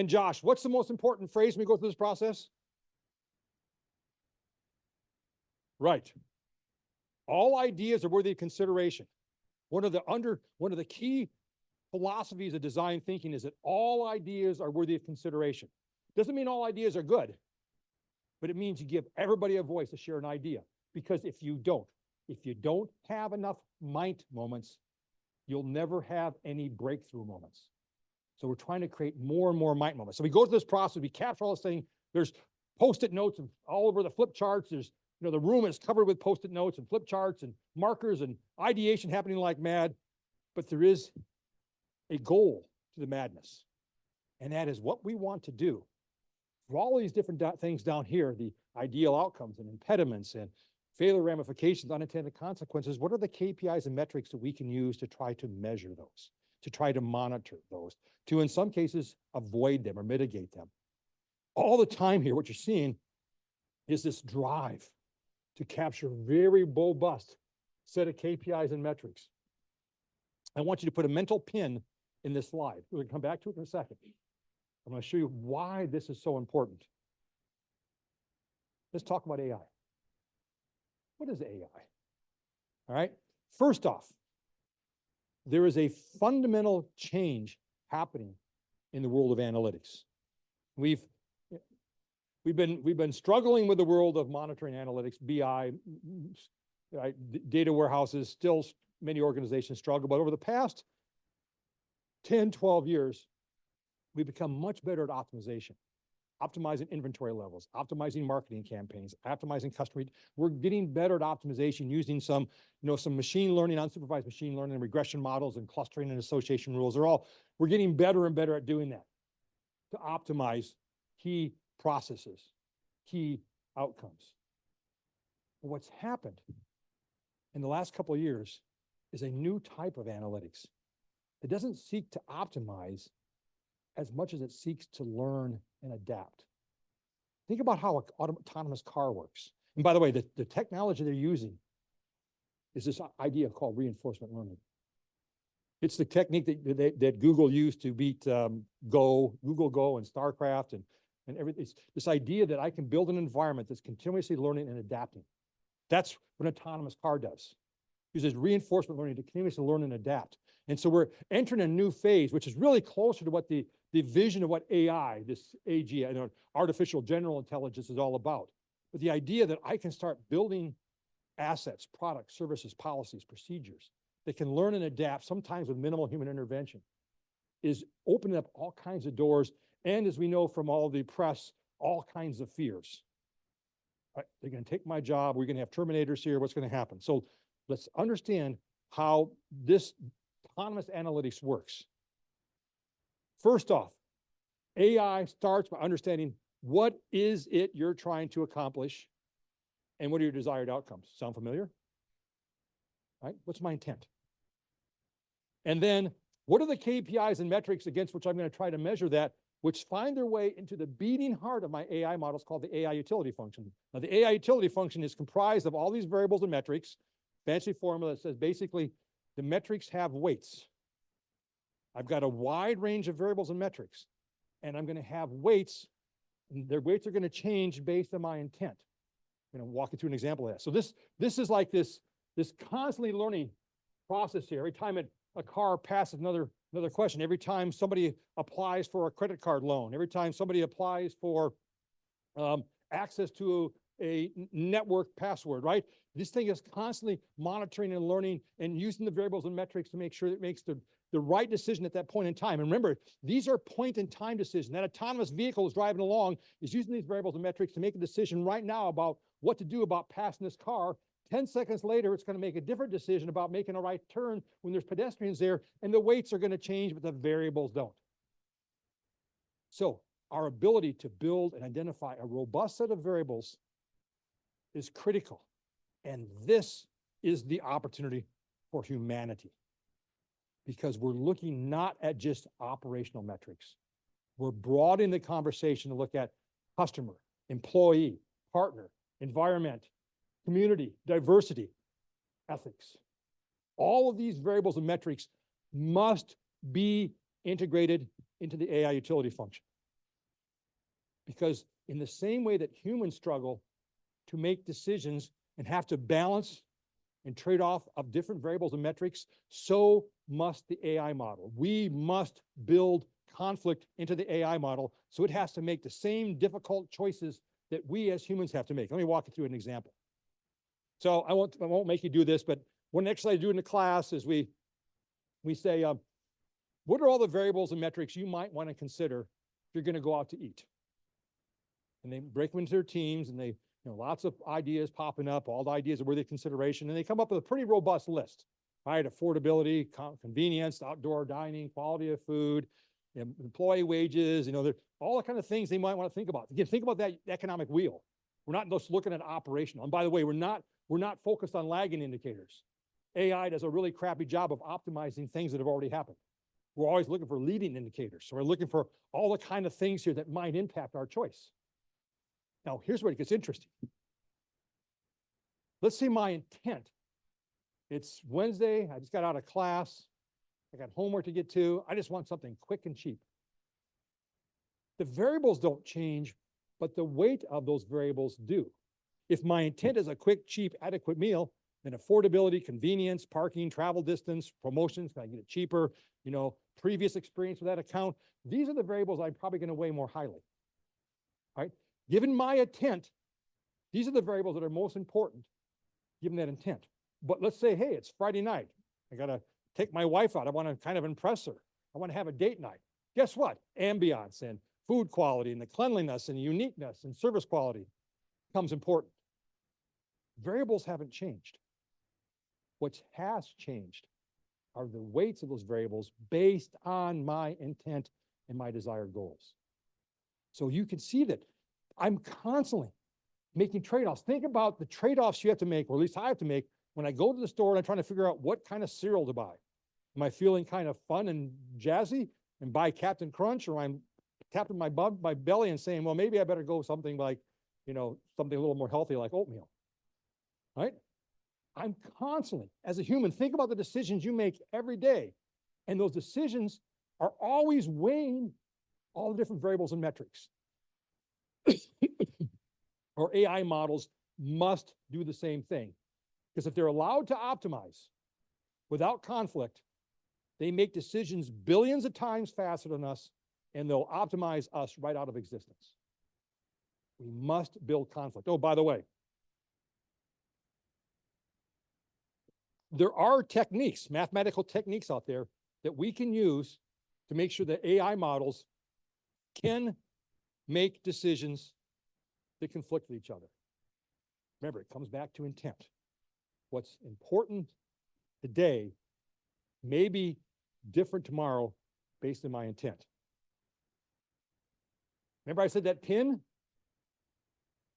S1: Josh, what's the most important phrase when we go through this process? Right. All ideas are worthy of consideration. One of the key philosophies of design thinking is that all ideas are worthy of consideration. Doesn't mean all ideas are good, but it means you give everybody a voice to share an idea. Because if you don't have enough mind moments, you'll never have any breakthrough moments. So we're trying to create more and more mind moments. So we go through this process, we capture all this thing. There's Post-it notes all over the flip charts. There's, the room is covered with Post-it notes and flip charts and markers and ideation happening like mad. But there is a goal to the madness. And that is what we want to do. For all these different things down here, the ideal outcomes and impediments and failure ramifications, unintended consequences, what are the KPIs and metrics that we can use to try to measure those, to try to monitor those, to in some cases avoid them or mitigate them? All the time here, what you're seeing is this drive to capture very robust set of KPIs and metrics. I want you to put a mental pin in this slide. We're going to come back to it in a second. I'm going to show you why this is so important. Let's talk about AI. What is AI? All right. First off, there is a fundamental change happening in the world of analytics. We've been struggling with the world of monitoring analytics, BI, right, data warehouses. Still, many organizations struggle, but over the past 10, 12 years, we've become much better at optimization, optimizing inventory levels, optimizing marketing campaigns, optimizing customer. We're getting better at optimization using some machine learning, unsupervised machine learning, and regression models and clustering and association rules. We're getting better and better at doing that to optimize key processes, key outcomes. But what's happened in the last couple of years is a new type of analytics. It doesn't seek to optimize as much as it seeks to learn and adapt. Think about how an autonomous car works. And by the way, the technology they're using is this idea called reinforcement learning. It's the technique that Google used to beat Google Go and StarCraft and everything. It's this idea that I can build an environment that's continuously learning and adapting. That's what an autonomous car does. It uses reinforcement learning to continuously learn and adapt. And so we're entering a new phase, which is really closer to what the vision of what AI, this AG, artificial general intelligence, is all about. But the idea that I can start building assets, products, services, policies, procedures that can learn and adapt, sometimes with minimal human intervention, is opening up all kinds of doors. And as we know from all the press, all kinds of fears. Right? They're going to take my job. We're going to have terminators here. What's going to happen? So let's understand how this autonomous analytics works. First off, AI starts by understanding what is it you're trying to accomplish and what are your desired outcomes. Sound familiar? Right? What's my intent? And then what are the KPIs and metrics against which I'm going to try to measure that, which find their way into the beating heart of my AI models called the AI utility function. Now, the AI utility function is comprised of all these variables and metrics, fancy formula that says basically the metrics have weights. I've got a wide range of variables and metrics, and I'm going to have weights, and their weights are going to change based on my intent. I'm going to walk you through an example of that. So this is like this constantly learning process here. Every time a car passes another question, every time somebody applies for a credit card loan, every time somebody applies for access to a network password, right? This thing is constantly monitoring and learning and using the variables and metrics to make sure that it makes the right decision at that point in time. And remember, these are point in time decisions. That autonomous vehicle is driving along, is using these variables and metrics to make a decision right now about what to do about passing this car. 10 seconds later, it's going to make a different decision about making a right turn when there's pedestrians there, and the weights are going to change, but the variables don't. So our ability to build and identify a robust set of variables is critical. And this is the opportunity for humanity, because we're looking not at just operational metrics. We're broadening the conversation to look at customer, employee, partner, environment, community, diversity, ethics. All of these variables and metrics must be integrated into the AI utility function. Because in the same way that humans struggle to make decisions and have to balance and trade off of different variables and metrics, so must the AI model. We must build conflict into the AI model so it has to make the same difficult choices that we as humans have to make. Let me walk you through an example. So I won't make you do this, but one exercise I do in the class is we say, what are all the variables and metrics you might want to consider if you're going to go out to eat? And they break them into their teams, and they, lots of ideas popping up, all the ideas are worthy of consideration, and they come up with a pretty robust list, right? Affordability, convenience, outdoor dining, quality of food, employee wages, they're all the kind of things they might want to think about. Again, think about that economic wheel. We're not just looking at operational. And by the way, we're not focused on lagging indicators. AI does a really crappy job of optimizing things that have already happened. We're always looking for leading indicators. So we're looking for all the kind of things here that might impact our choice. Now, here's where it gets interesting. Let's say my intent. It's Wednesday, I just got out of class, I got homework to get to, I just want something quick and cheap. The variables don't change, but the weight of those variables do. If my intent is a quick, cheap, adequate meal, then affordability, convenience, parking, travel distance, promotions, can I get it cheaper, previous experience with that account, these are the variables I'm probably going to weigh more highly, right? Given my intent, these are the variables that are most important, given that intent. But let's say, hey, it's Friday night. I got to take my wife out. I want to kind of impress her. I want to have a date night. Guess what? Ambiance and food quality and the cleanliness and uniqueness and service quality becomes important. Variables haven't changed. What has changed are the weights of those variables based on my intent and my desired goals. So you can see that I'm constantly making trade-offs. Think about the trade-offs you have to make, or at least I have to make, when I go to the store and I'm trying to figure out what kind of cereal to buy. Am I feeling kind of fun and jazzy and buy Captain Crunch, or I'm tapping my belly and saying, well, maybe I better go something like, something a little more healthy like oatmeal, right? I'm constantly, as a human, think about the decisions you make every day. And those decisions are always weighing all the different variables and metrics. Or AI models must do the same thing. Because if they're allowed to optimize without conflict, they make decisions billions of times faster than us, and they'll optimize us right out of existence. We must build conflict. Oh, by the way, there are techniques, mathematical techniques out there that we can use to make sure that AI models can make decisions that conflict with each other. Remember, it comes back to intent. What's important today may be different tomorrow based on my intent. Remember I said that pin?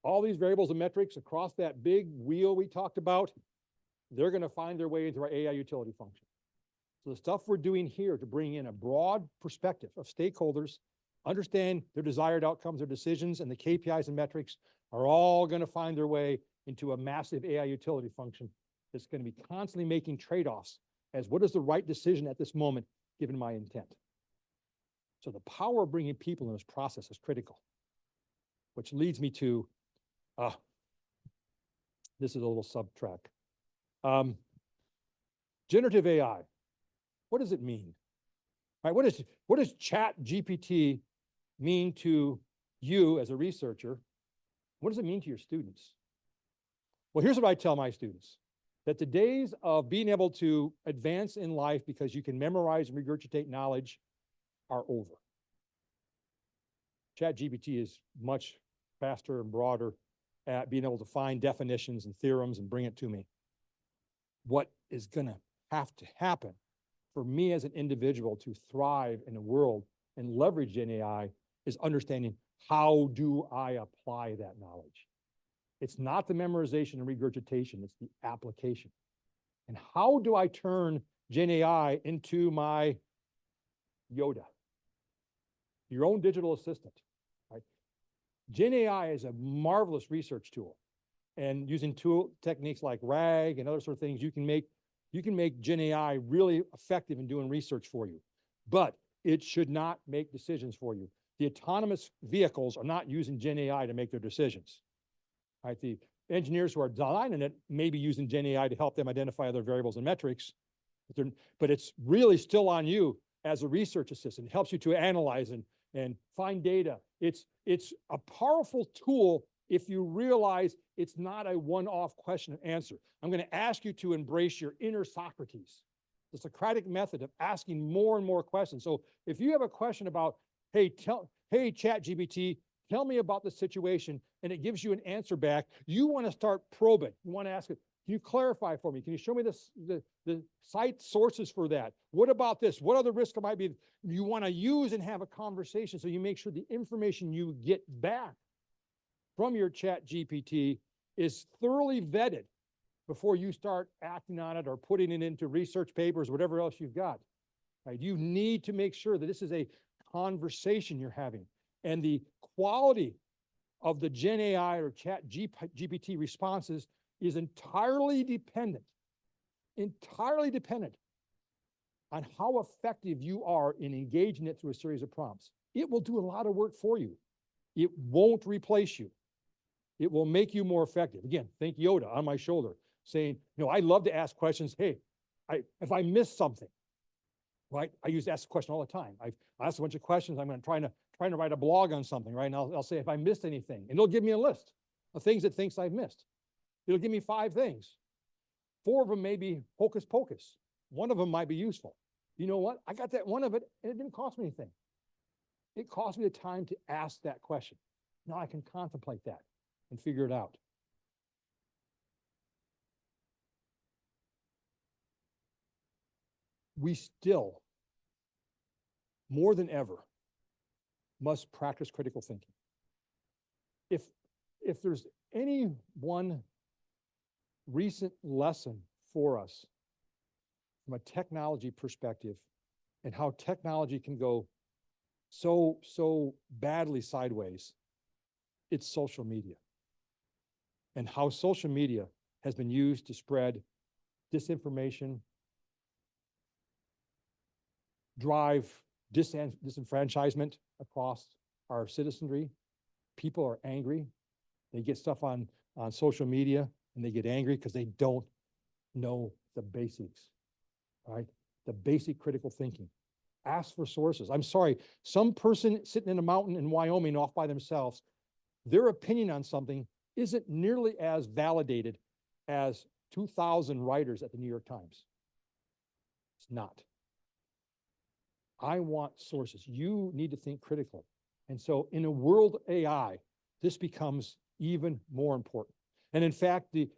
S1: All these variables and metrics across that big wheel we talked about, they're going to find their way into our AI utility function. So the stuff we're doing here to bring in a broad perspective of stakeholders, understand their desired outcomes, their decisions, and the KPIs and metrics are all going to find their way into a massive AI utility function that's going to be constantly making trade-offs as what is the right decision at this moment, given my intent. So the power of bringing people in this process is critical, which leads me to, this is a little sub-track. Generative AI, what does it mean? Right, what does Chat GPT mean to you as a researcher? What does it mean to your students? Well, here's what I tell my students, that the days of being able to advance in life because you can memorize and regurgitate knowledge are over. Chat GPT is much faster and broader at being able to find definitions and theorems and bring it to me. What is going to have to happen for me as an individual to thrive in a world and leverage Gen AI is understanding, how do I apply that knowledge? It's not the memorization and regurgitation, it's the application. And how do I turn Gen AI into my Yoda, your own digital assistant, right? Gen AI is a marvelous research tool, and using techniques like RAG and other sort of things, you can make Gen AI really effective in doing research for you. But It should not make decisions for you. The autonomous vehicles are not using Gen AI to make their decisions. Right? The engineers who are designing it may be using Gen AI to help them identify other variables and metrics, but it's really still on you as a research assistant. It helps you to analyze and find data. It's a powerful tool if you realize it's not a one-off question and answer. I'm going to ask you to embrace your inner Socrates, the Socratic method of asking more and more questions. So if you have a question about, hey, ChatGPT, tell me about the situation, and it gives you an answer back, you want to start probing. You want to ask it, can you clarify for me? Can you show me the site sources for that? What about this? What other risk might be? You want to use and have a conversation so you make sure the information you get back from your ChatGPT is thoroughly vetted before you start acting on it or putting it into research papers, whatever else you've got. Right? You need to make sure that this is a conversation you're having, and the quality of the Gen AI or ChatGPT responses is entirely dependent on how effective you are in engaging it through a series of prompts. It will do a lot of work for you. It won't replace you. It will make you more effective. Again, think Yoda on my shoulder saying, I love to ask questions. Hey, if I miss something, right? I used to ask a question all the time. I ask a bunch of questions. I'm trying to write a blog on something, right? And I'll say, if I missed anything, and it'll give me a list of things it thinks I've missed. It'll give me 5 things. 4 of them may be hocus pocus. 1 of them might be useful. You know what? I got that one of it, and it didn't cost me anything. It cost me the time to ask that question. Now I can contemplate that and figure it out. We still, more than ever, must practice critical thinking. If there's any one recent lesson for us from a technology perspective and how technology can go so badly sideways, it's social media, and how social media has been used to spread disinformation, drive disenfranchisement across our citizenry. People are angry. They get stuff on social media and they get angry because they don't know the basics, right? The basic critical thinking. Ask for sources. I'm sorry, some person sitting in a mountain in Wyoming off by themselves, their opinion on something isn't nearly as validated as 2,000 writers at the New York Times. It's not. I want sources. You need to think critically. And so in a world of AI, this becomes even more important. And in fact, the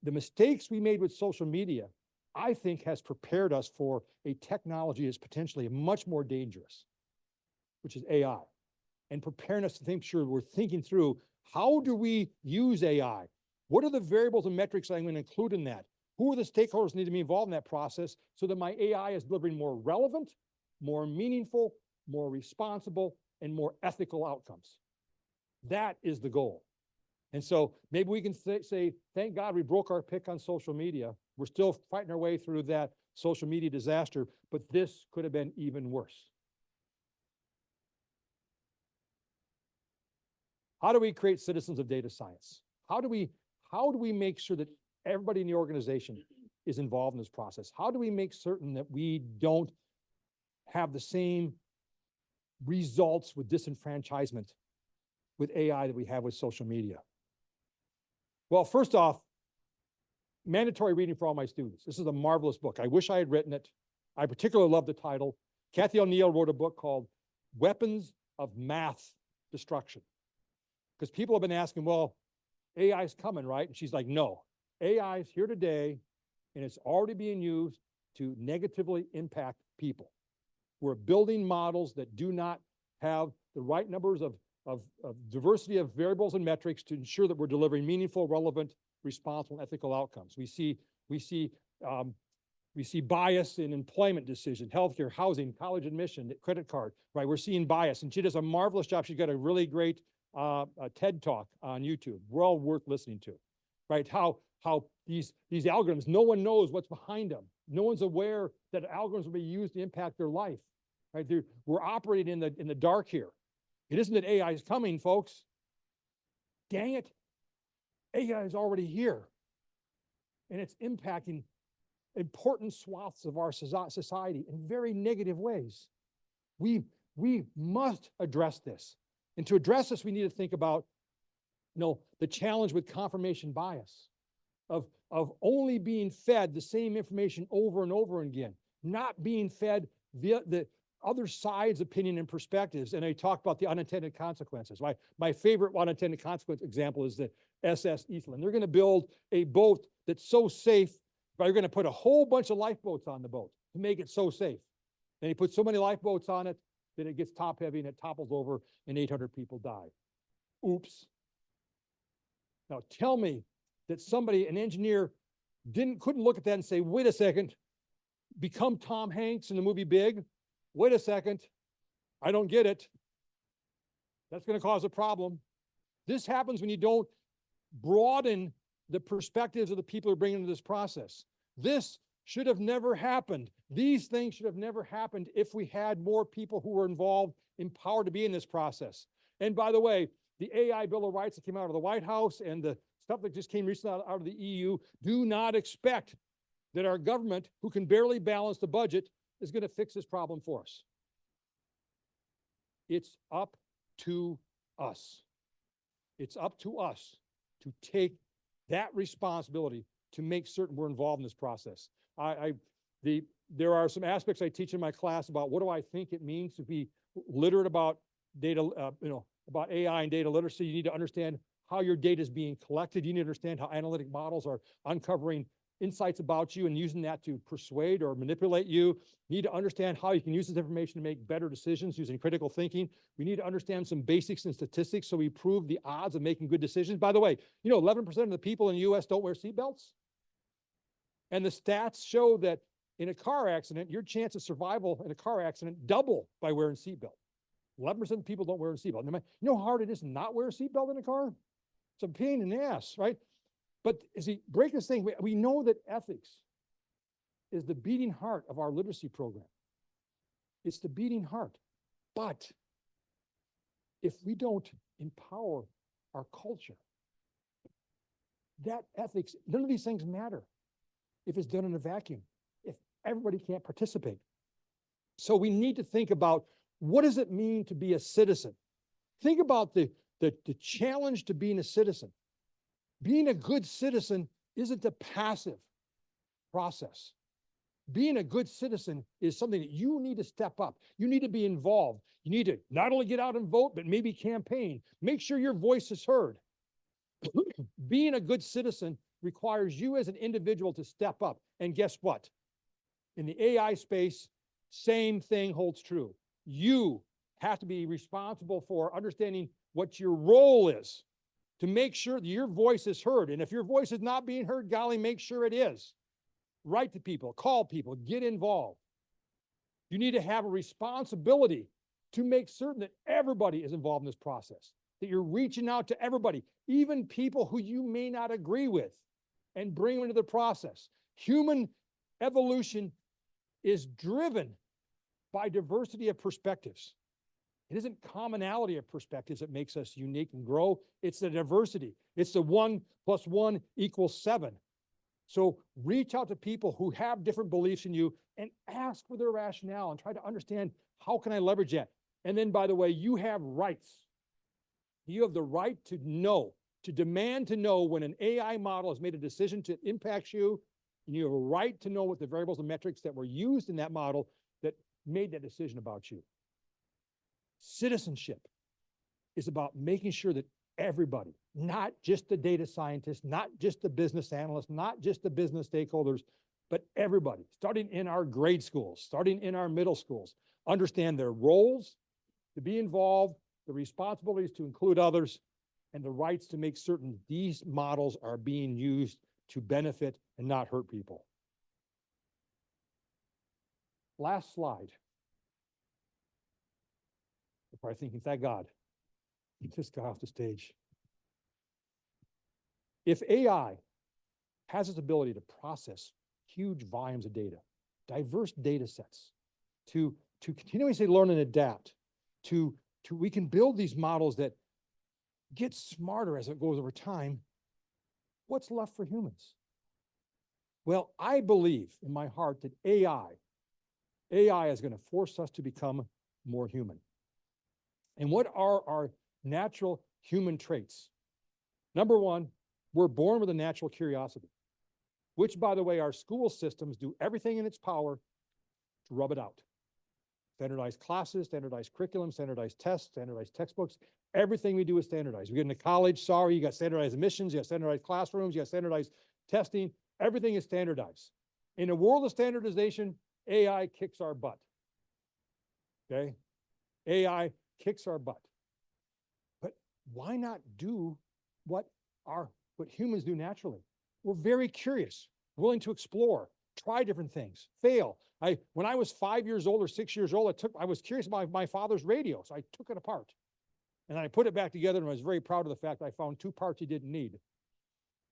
S1: mistakes we made with social media, I think, has prepared us for a technology that's potentially much more dangerous, which is AI, and preparing us to think sure we're thinking through, how do we use AI? What are the variables and metrics I'm going to include in that? Who are the stakeholders who need to be involved in that process so that my AI is delivering more relevant, more meaningful, more responsible, and more ethical outcomes? That is the goal. And so maybe we can say, thank God we broke our pick on social media. We're still fighting our way through that social media disaster, but this could have been even worse. How do we create citizens of data science? How do we make sure that everybody in the organization is involved in this process? How do we make certain that we don't have the same results with disenfranchisement with AI that we have with social media? Well, first off, mandatory reading for all my students. This is a marvelous book. I wish I had written it. I particularly love the title. Kathy O'Neill wrote a book called Weapons of Math Destruction. Because people have been asking, well, AI is coming, right? And she's like, no, AI is here today, and it's already being used to negatively impact people. We're building models that do not have the right numbers of diversity of variables and metrics to ensure that we're delivering meaningful, relevant, responsible, and ethical outcomes. We see bias in employment decision, healthcare, housing, college admission, credit card, right? We're seeing bias, and she does a marvelous job. She's got a really great TED Talk on YouTube, well worth listening to, right? How these algorithms, no one knows what's behind them. No one's aware that algorithms will be used to impact their life. right? We're operating in the dark here. It isn't that AI is coming, folks. Dang it. AI is already here. And it's impacting important swaths of our society in very negative ways. We must address this. And to address this, we need to think about, the challenge with confirmation bias of only being fed the same information over and over again, not being fed the other side's opinion and perspectives. And I talked about the unintended consequences. My favorite unintended consequence example is the SS Eastland. They're going to build a boat that's so safe, but they're going to put a whole bunch of lifeboats on the boat to make it so safe. And he put so many lifeboats on it that it gets top heavy and it topples over and 800 people die. Oops. Now tell me that somebody, an engineer, couldn't look at that and say, wait a second, become Tom Hanks in the movie Big. Wait a second, I don't get it. That's going to cause a problem. This happens when you don't broaden the perspectives of the people who are bringing into this process. This should have never happened. These things should have never happened if we had more people who were involved, empowered to be in this process. And by the way, the AI Bill of Rights that came out of the White House and the stuff that just came recently out of the EU, do not expect that our government, who can barely balance the budget, is going to fix this problem for us. It's up to us. It's up to us to take that responsibility to make certain we're involved in this process. There are some aspects I teach in my class about what do I think it means to be literate about data, about AI and data literacy. You need to understand how your data is being collected. You need to understand how analytic models are uncovering insights about you and using that to persuade or manipulate you. You need to understand how you can use this information to make better decisions using critical thinking. We need to understand some basics in statistics so we prove the odds of making good decisions. By the way, 11% of the people in the US don't wear seatbelts. And the stats show that in a car accident, your chance of survival in a car accident double by wearing a seatbelt. 11% of people don't wear a seatbelt. You know how hard it is to not wear a seatbelt in a car? It's a pain in the ass, right? But as we break this thing, we know that ethics is the beating heart of our literacy program. It's the beating heart. But if we don't empower our culture, that ethics, none of these things matter if it's done in a vacuum, if everybody can't participate. So we need to think about, what does it mean to be a citizen? Think about the challenge to being a citizen. Being a good citizen isn't a passive process. Being a good citizen is something that you need to step up. You need to be involved. You need to not only get out and vote, but maybe campaign. Make sure your voice is heard. Being a good citizen requires you as an individual to step up. And guess what? In the AI space, same thing holds true. You have to be responsible for understanding what your role is to make sure that your voice is heard. And if your voice is not being heard, golly, make sure it is. Write to people, call people, get involved. You need to have a responsibility to make certain that everybody is involved in this process, that you're reaching out to everybody, even people who you may not agree with, and bring them into the process. Human evolution is driven by diversity of perspectives. It isn't commonality of perspectives that makes us unique and grow. It's the diversity. It's the 1 + 1 = 7. So reach out to people who have different beliefs in you and ask for their rationale and try to understand, how can I leverage that? And then, by the way, you have rights. You have the right to know, to demand to know when an AI model has made a decision to impact you, and you have a right to know what the variables and metrics that were used in that model that made that decision about you. Citizenship is about making sure that everybody, not just the data scientists, not just the business analysts, not just the business stakeholders, but everybody, starting in our grade schools, starting in our middle schools, understand their roles, to be involved, the responsibilities to include others, and the rights to make certain these models are being used to benefit and not hurt people. Last slide. You're probably thinking, thank God, this guy off the stage. If AI has its ability to process huge volumes of data, diverse data sets, to to continuously learn and adapt, we can build these models that get smarter as it goes over time. What's left for humans? Well, I believe in my heart that AI is going to force us to become more human. And what are our natural human traits? Number one, we're born with a natural curiosity, which, by the way, our school systems do everything in its power to rub it out. Standardized classes, standardized curriculum, standardized tests, standardized textbooks. Everything we do is standardized. We get into college, sorry, you got standardized admissions, you got standardized classrooms, you got standardized testing. Everything is standardized. In a world of standardization, AI kicks our butt. Okay? AI kicks our butt. But why not do what humans do naturally? We're very curious, willing to explore, try different things, fail. When I was 5 years old or 6 years old, I was curious about my father's radio, so I took it apart. And I put it back together, and I was very proud of the fact I found 2 parts he didn't need.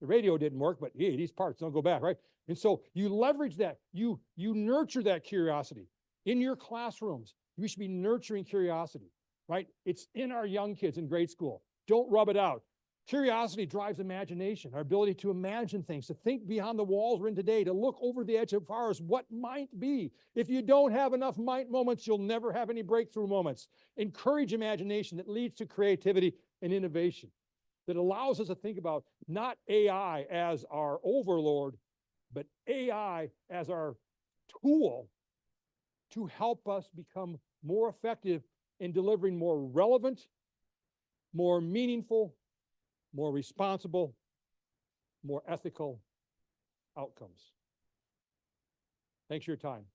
S1: The radio didn't work, but hey, these parts don't go back, right? And so you leverage that, you nurture that curiosity. In your classrooms, you should be nurturing curiosity, right? It's in our young kids in grade school. Don't rub it out. Curiosity drives imagination, our ability to imagine things, to think beyond the walls we're in today, to look over the edge as far as what might be. If you don't have enough might moments, you'll never have any breakthrough moments. Encourage imagination that leads to creativity and innovation, that allows us to think about not AI as our overlord, but AI as our tool to help us become more effective in delivering more relevant, more meaningful, more responsible, more ethical outcomes. Thanks for your time.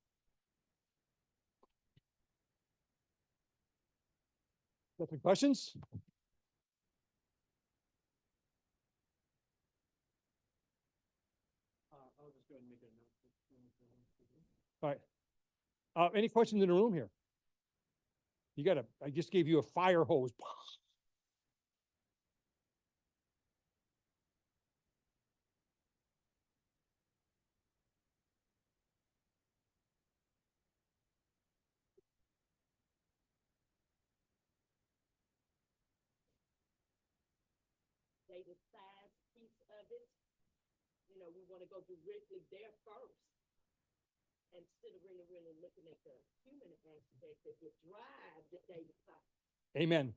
S1: Got some questions?
S2: I'll just go ahead and make a note.
S1: All right. Any questions in the room here? I just gave you a fire hose.
S3: Data science piece of it, you know, we want to go directly there first instead of really looking at the human aspect that would drive the data science.
S1: Amen.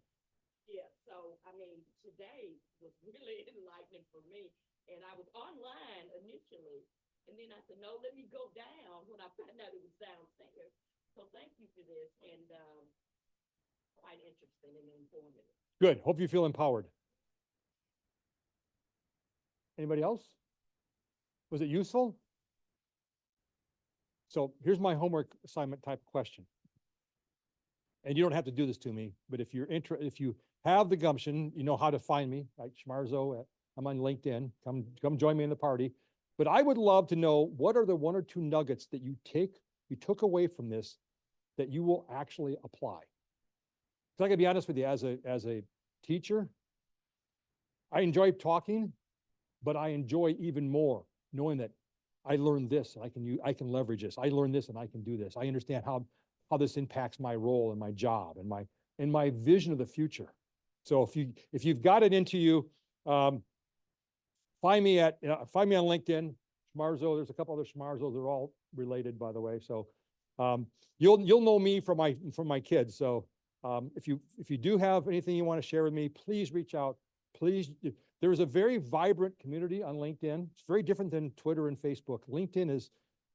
S3: Yeah, so I mean, today was really enlightening for me. And I was online initially, and then I said, no, let me go down when I found out it was downstairs. So thank you for this, and quite interesting and informative.
S1: Good. Hope you feel empowered. Anybody else? Was it useful? So here's my homework assignment type question. And you don't have to do this to me, but if you have the gumption, you know how to find me, like Schmarzo. I'm on LinkedIn. Come join me in the party. But I would love to know, what are the 1 or 2 nuggets that you took away from this that you will actually apply? So I gotta be honest with you, as a teacher, I enjoy talking, but I enjoy even more knowing that I learned this and I can leverage this. I learned this and I can do this. I understand how this impacts my role and my job and my vision of the future. So if you've got it into you, find me on LinkedIn, Schmarzo. There's a couple other Schmarzos. They're all related, by the way. So you'll know me from my kids. So if you do have anything you want to share with me, please reach out. Please. There is a very vibrant community on LinkedIn. It's very different than Twitter and Facebook.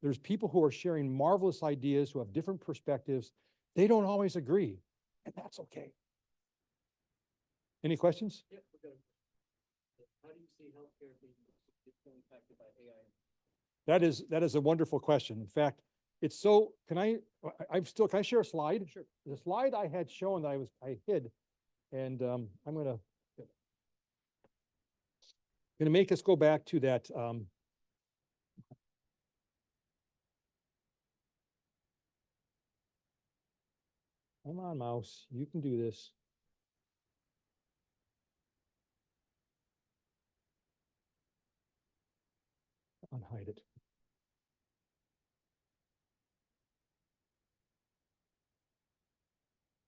S1: There's people who are sharing marvelous ideas, who have different perspectives. They don't always agree, and that's okay. Any questions?
S4: Yep, we're good. How do you see healthcare being impacted by AI?
S1: That is a wonderful question. In fact, can I share a slide?
S4: Sure.
S1: The slide I had shown that I hid, and I'm gonna make us go back to that. Come on, mouse, you can do this. Unhide it.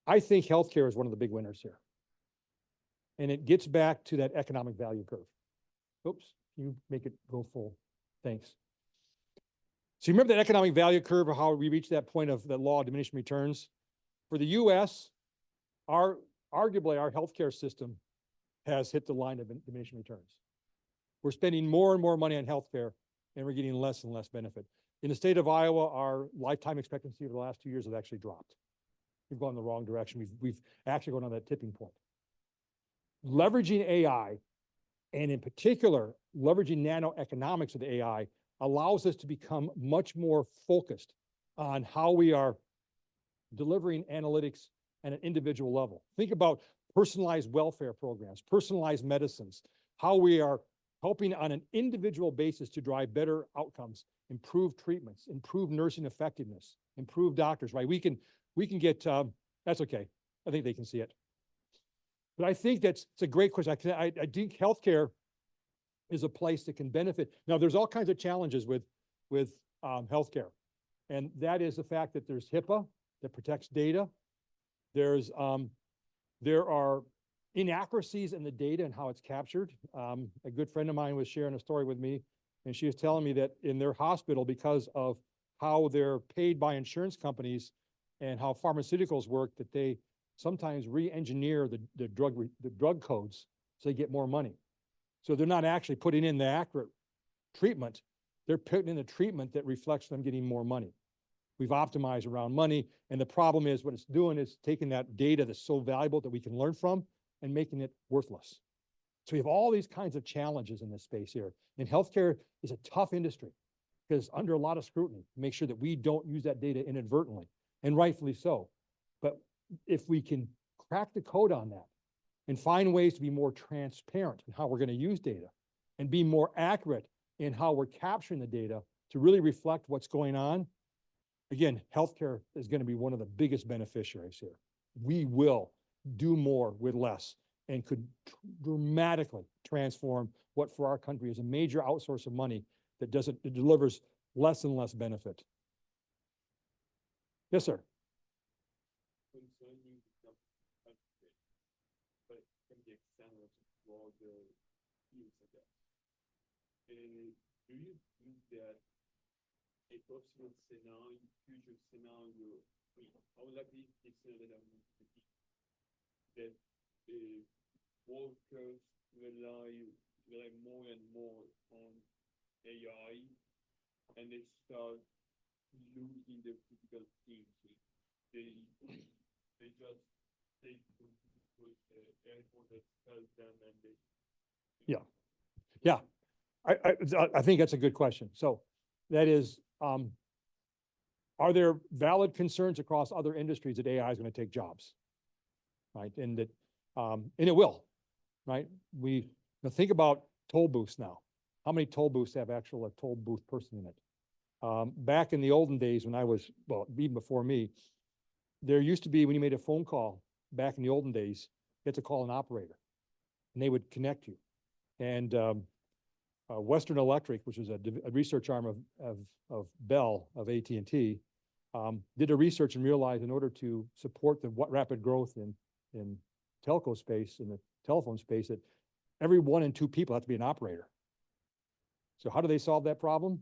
S1: I think healthcare is one of the big winners here. And it gets back to that economic value curve. Oops, you make it go full. Thanks. So you remember that economic value curve of how we reach that point of the law of diminishing returns? For the US, arguably our healthcare system has hit the line of diminishing returns. We're spending more and more money on healthcare and we're getting less and less benefit. In the state of Iowa, our lifetime expectancy over the last 2 years has actually dropped. We've gone in the wrong direction. We've actually gone on that tipping point. Leveraging AI, and in particular, leveraging nanoeconomics of the AI allows us to become much more focused on how we are delivering analytics at an individual level. Think about personalized welfare programs, personalized medicines, how we are helping on an individual basis to drive better outcomes, improve treatments, improve nursing effectiveness, improve doctors, right? We can get, that's okay. I think they can see it. But I think it's a great question. I think healthcare is a place that can benefit. Now, there's all kinds of challenges with healthcare. And that is the fact that there's HIPAA that protects data. There are inaccuracies in the data and how it's captured. A good friend of mine was sharing a story with me, and she was telling me that in their hospital, because of how they're paid by insurance companies and how pharmaceuticals work, that they sometimes re-engineer the drug codes so they get more money. So they're not actually putting in the accurate treatment. They're putting in a treatment that reflects them getting more money. We've optimized around money, and the problem is what it's doing is taking that data that's so valuable that we can learn from and making it worthless. So we have all these kinds of challenges in this space here. And healthcare is a tough industry because under a lot of scrutiny to make sure that we don't use that data inadvertently, and rightfully so. But if we can crack the code on that and find ways to be more transparent in how we're going to use data and be more accurate in how we're capturing the data to really reflect what's going on, again, healthcare is going to be one of the biggest beneficiaries here. We will do more with less and could dramatically transform what for our country is a major outsource of money that delivers less and less benefit. Yes, sir.
S5: Concerning the healthcare, but from the extent of broader use of that. Do you think that a possible scenario, future scenario, how likely is the scenario that workers rely more and more on AI and they start losing their critical thinking? They just take with anyone that tells them and they.
S1: Yeah. I think that's a good question. So that is, are there valid concerns across other industries that AI is going to take jobs? Right, and that, and it will, right? Now think about toll booths now. How many toll booths have actual toll booth person in it? Back in the olden days when I was, well, even before me, there used to be, when you made a phone call back in the olden days, you had to call an operator and they would connect you. And Western Electric, which was a research arm of Bell, of AT&T, did a research and realized in order to support the rapid growth in telco space, in the telephone space, that every 1 in 2 people have to be an operator. So how do they solve that problem?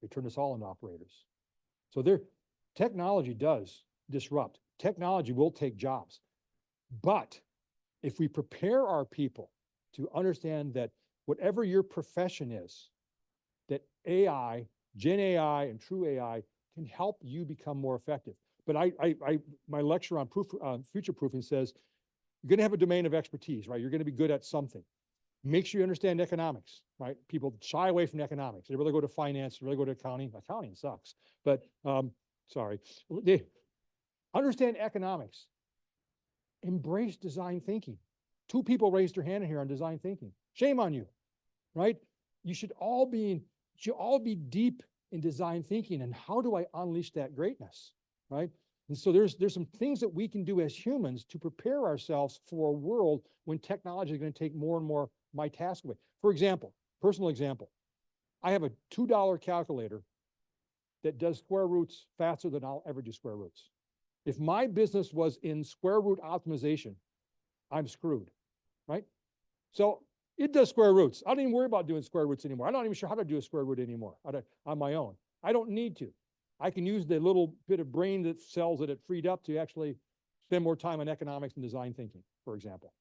S1: They turn us all into operators. So technology does disrupt. Technology will take jobs. But if we prepare our people to understand that whatever your profession is, that AI, Gen AI and true AI can help you become more effective. But my lecture on future proofing says, you're gonna have a domain of expertise, right? You're gonna be good at something. Make sure you understand economics, right? People shy away from economics. They really go to finance, they really go to accounting. Accounting sucks, but sorry. They understand economics. Embrace design thinking. 2 people raised their hand in here on design thinking. Shame on you, right? You should all be deep in design thinking and how do I unleash that greatness, right? And so there's some things that we can do as humans to prepare ourselves for a world when technology is going to take more and more my task away. For example, personal example, I have a $2 calculator that does square roots faster than I'll ever do square roots. If my business was in square root optimization, I'm screwed, right? So it does square roots. I don't even worry about doing square roots anymore. I'm not even sure how to do a square root anymore on my own. I don't need to. I can use the little bit of brain that cells that it freed up to actually spend more time on economics and design thinking, for example.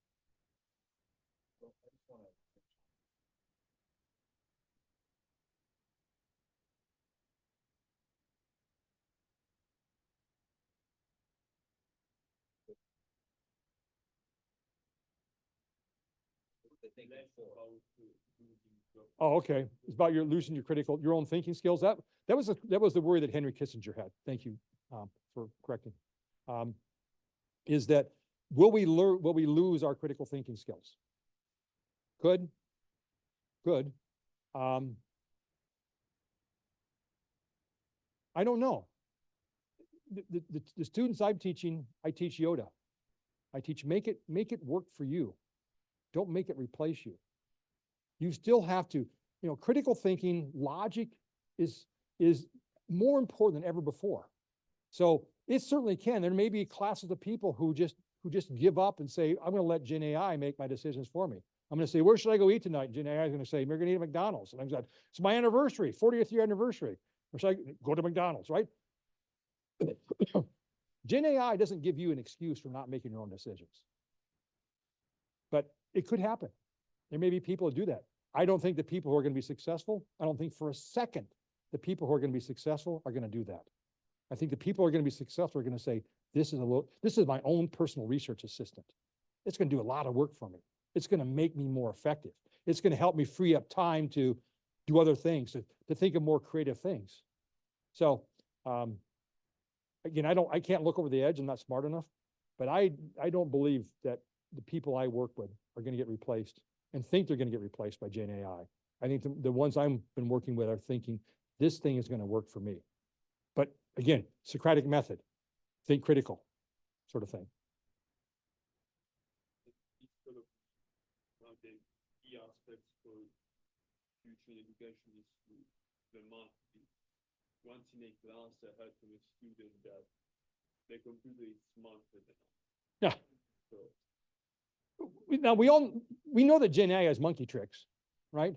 S4: Well, I just wanna.
S5: Less about losing the-
S1: Oh, okay. It's about your losing your own thinking skills. That was the worry that Henry Kissinger had. Thank you for correcting. Is that will we lose our critical thinking skills? Good. I don't know. The students I'm teaching, I teach Yoda. I teach make it work for you. Don't make it replace you. You still have to, critical thinking, logic is more important than ever before. So it certainly can. There may be classes of people who just give up and say, I'm going to let Gen AI make my decisions for me. I'm going to say, where should I go eat tonight? Gen AI is going to say, we're going to eat at McDonald's. And I'm going to say, it's my anniversary, 40th year anniversary. Or should I go to McDonald's, right? Gen AI doesn't give you an excuse for not making your own decisions. But it could happen. There may be people who do that. I don't think the people who are going to be successful, I don't think for a second the people who are going to be successful are going to do that. I think the people who are going to be successful are going to say, this is my own personal research assistant. It's going to do a lot of work for me. It's going to make me more effective. It's going to help me free up time to do other things, to think of more creative things. So, again, I can't look over the edge. I'm not smart enough, but I don't believe that the people I work with are going to get replaced and think they're going to get replaced by Gen AI. I think the ones I've been working with are thinking this thing is going to work for me. But again, Socratic method, think critical sort of thing.
S5: It's sort of one of the key aspects for future education is the math. Once in a class, I heard from a student that the computer is smarter than us.
S1: Yeah.
S5: So,
S1: Now we know that Gen AI has monkey tricks, right?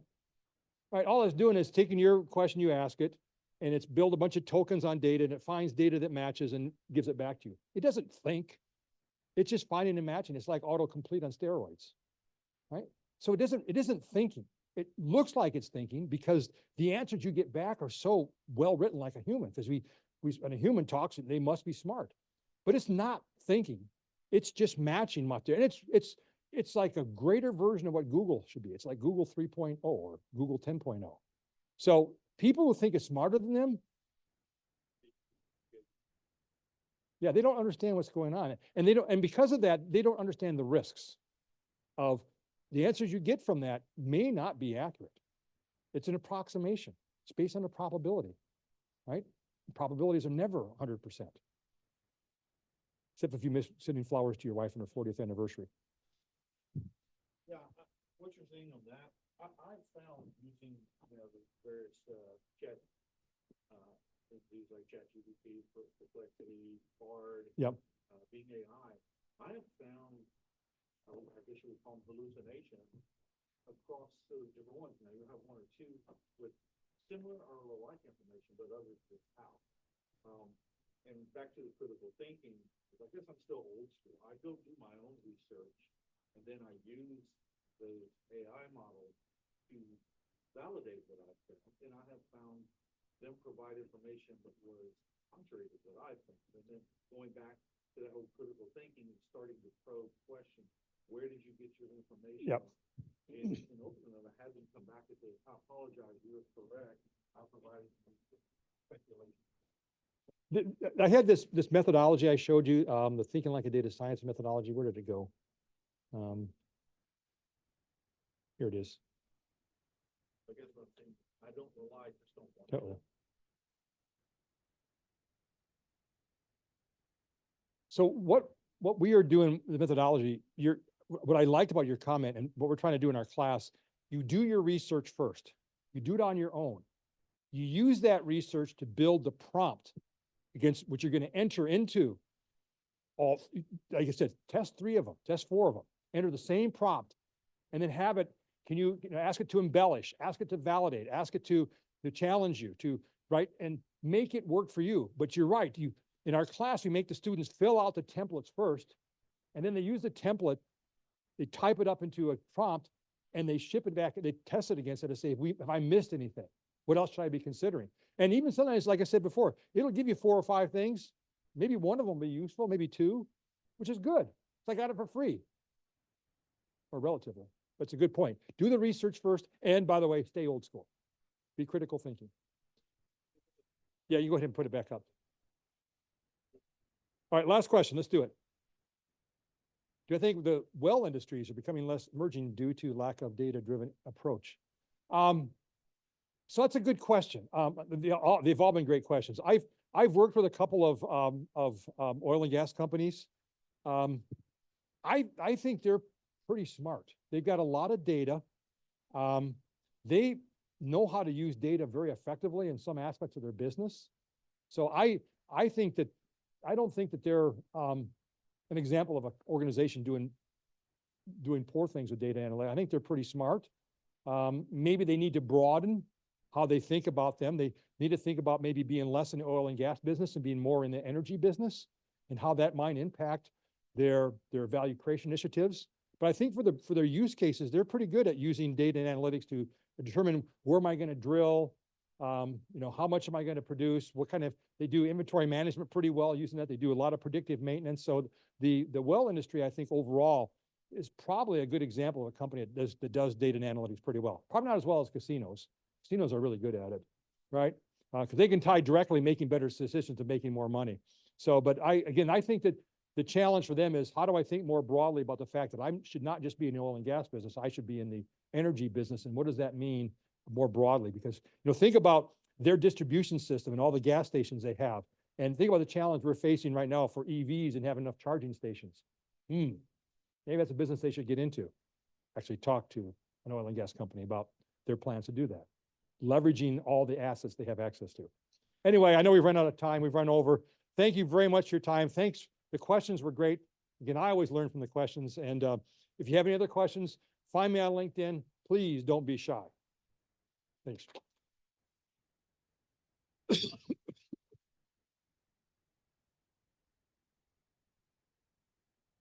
S1: Right. All it's doing is taking your question, you ask it, and it's build a bunch of tokens on data, and it finds data that matches and gives it back to you. It doesn't think. It's just finding and matching. It's like autocomplete on steroids, right? So it isn't thinking. It looks like it's thinking because the answers you get back are so well written like a human, because when a human talks, they must be smart, but it's not thinking. It's just matching material. And it's like a greater version of what Google should be. It's like Google 3.0 or Google 10.0. So people who think it's smarter than them, yeah, they don't understand what's going on. And because of that, they don't understand the risks of the answers you get from that may not be accurate. It's an approximation. It's based on a probability, right? Probabilities are never 100%. Except if you miss sending flowers to your wife on her 40th anniversary.
S6: Yeah, what you're saying on that, I've found using, the various, chat, things like ChatGPT, Perplexity, Bard.
S1: Yep.
S6: Being AI, I have found, I guess you would call them hallucination across those different ones. Now you have one or two with similar or alike information, but others without. And back to the critical thinking, I guess I'm still old school. I go do my own research, and then I use the AI model to validate what I've found. And I have found them provide information that was contrary to what I think. And then going back to that whole critical thinking and starting to probe question, where did you get your information?
S1: Yep.
S6: And ultimately, I had them come back and say, I apologize, you're correct. I provided some speculation.
S1: I had this methodology I showed you, the thinking like a data science methodology. Where did it go? Here it is.
S6: I guess what I'm saying, I don't rely, just don't want
S1: Totally. So what we are doing, the methodology, what I liked about your comment and what we're trying to do in our class, you do your research first. You do it on your own. You use that research to build the prompt against what you're going to enter into all, like I said, test 3 of them, test 4 of them, enter the same prompt, and then have it, can you know, ask it to embellish, ask it to validate, ask it to challenge you, to, right, and make it work for you. But you're right, in our class, we make the students fill out the templates first, and then they use the template, they type it up into a prompt, and they ship it back, they test it against it to say, if I missed anything, what else should I be considering? And even sometimes, like I said before, it'll give you 4 or 5 things. Maybe one of them will be useful, maybe 2, which is good. It's like I got it for free. Or relatively, but it's a good point. Do the research first, and by the way, stay old school. Be critical thinking. Yeah, you go ahead and put it back up. All right, last question, let's do it. Do I think the well industries are becoming less emerging due to lack of data-driven approach? So that's a good question. They've all been great questions. I've worked with a couple of oil and gas companies. I think they're pretty smart. They've got a lot of data. They know how to use data very effectively in some aspects of their business. So I don't think that they're an example of an organization doing poor things with data analytics. I think they're pretty smart. Maybe they need to broaden how they think about them. They need to think about maybe being less in the oil and gas business and being more in the energy business, and how that might impact their value creation initiatives. But I think for their use cases, they're pretty good at using data and analytics to determine where am I going to drill, you know, how much am I going to produce, what kind of, they do inventory management pretty well using that. They do a lot of predictive maintenance. So the well industry, I think overall, is probably a good example of a company that does data and analytics pretty well. Probably not as well as casinos. Casinos are really good at it, right? Because they can tie directly making better decisions to making more money. So, but I think that the challenge for them is, how do I think more broadly about the fact that I should not just be in the oil and gas business, I should be in the energy business, and what does that mean more broadly? Because, you know, think about their distribution system and all the gas stations they have, and think about the challenge we're facing right now for EVs and having enough charging stations. Maybe that's a business they should get into. Actually talk to an oil and gas company about their plans to do that, leveraging all the assets they have access to. Anyway, I know we've run out of time. We've run over. Thank you very much for your time. Thanks. The questions were great. Again, I always learn from the questions. And if you have any other questions, find me on LinkedIn. Please don't be shy. Thanks.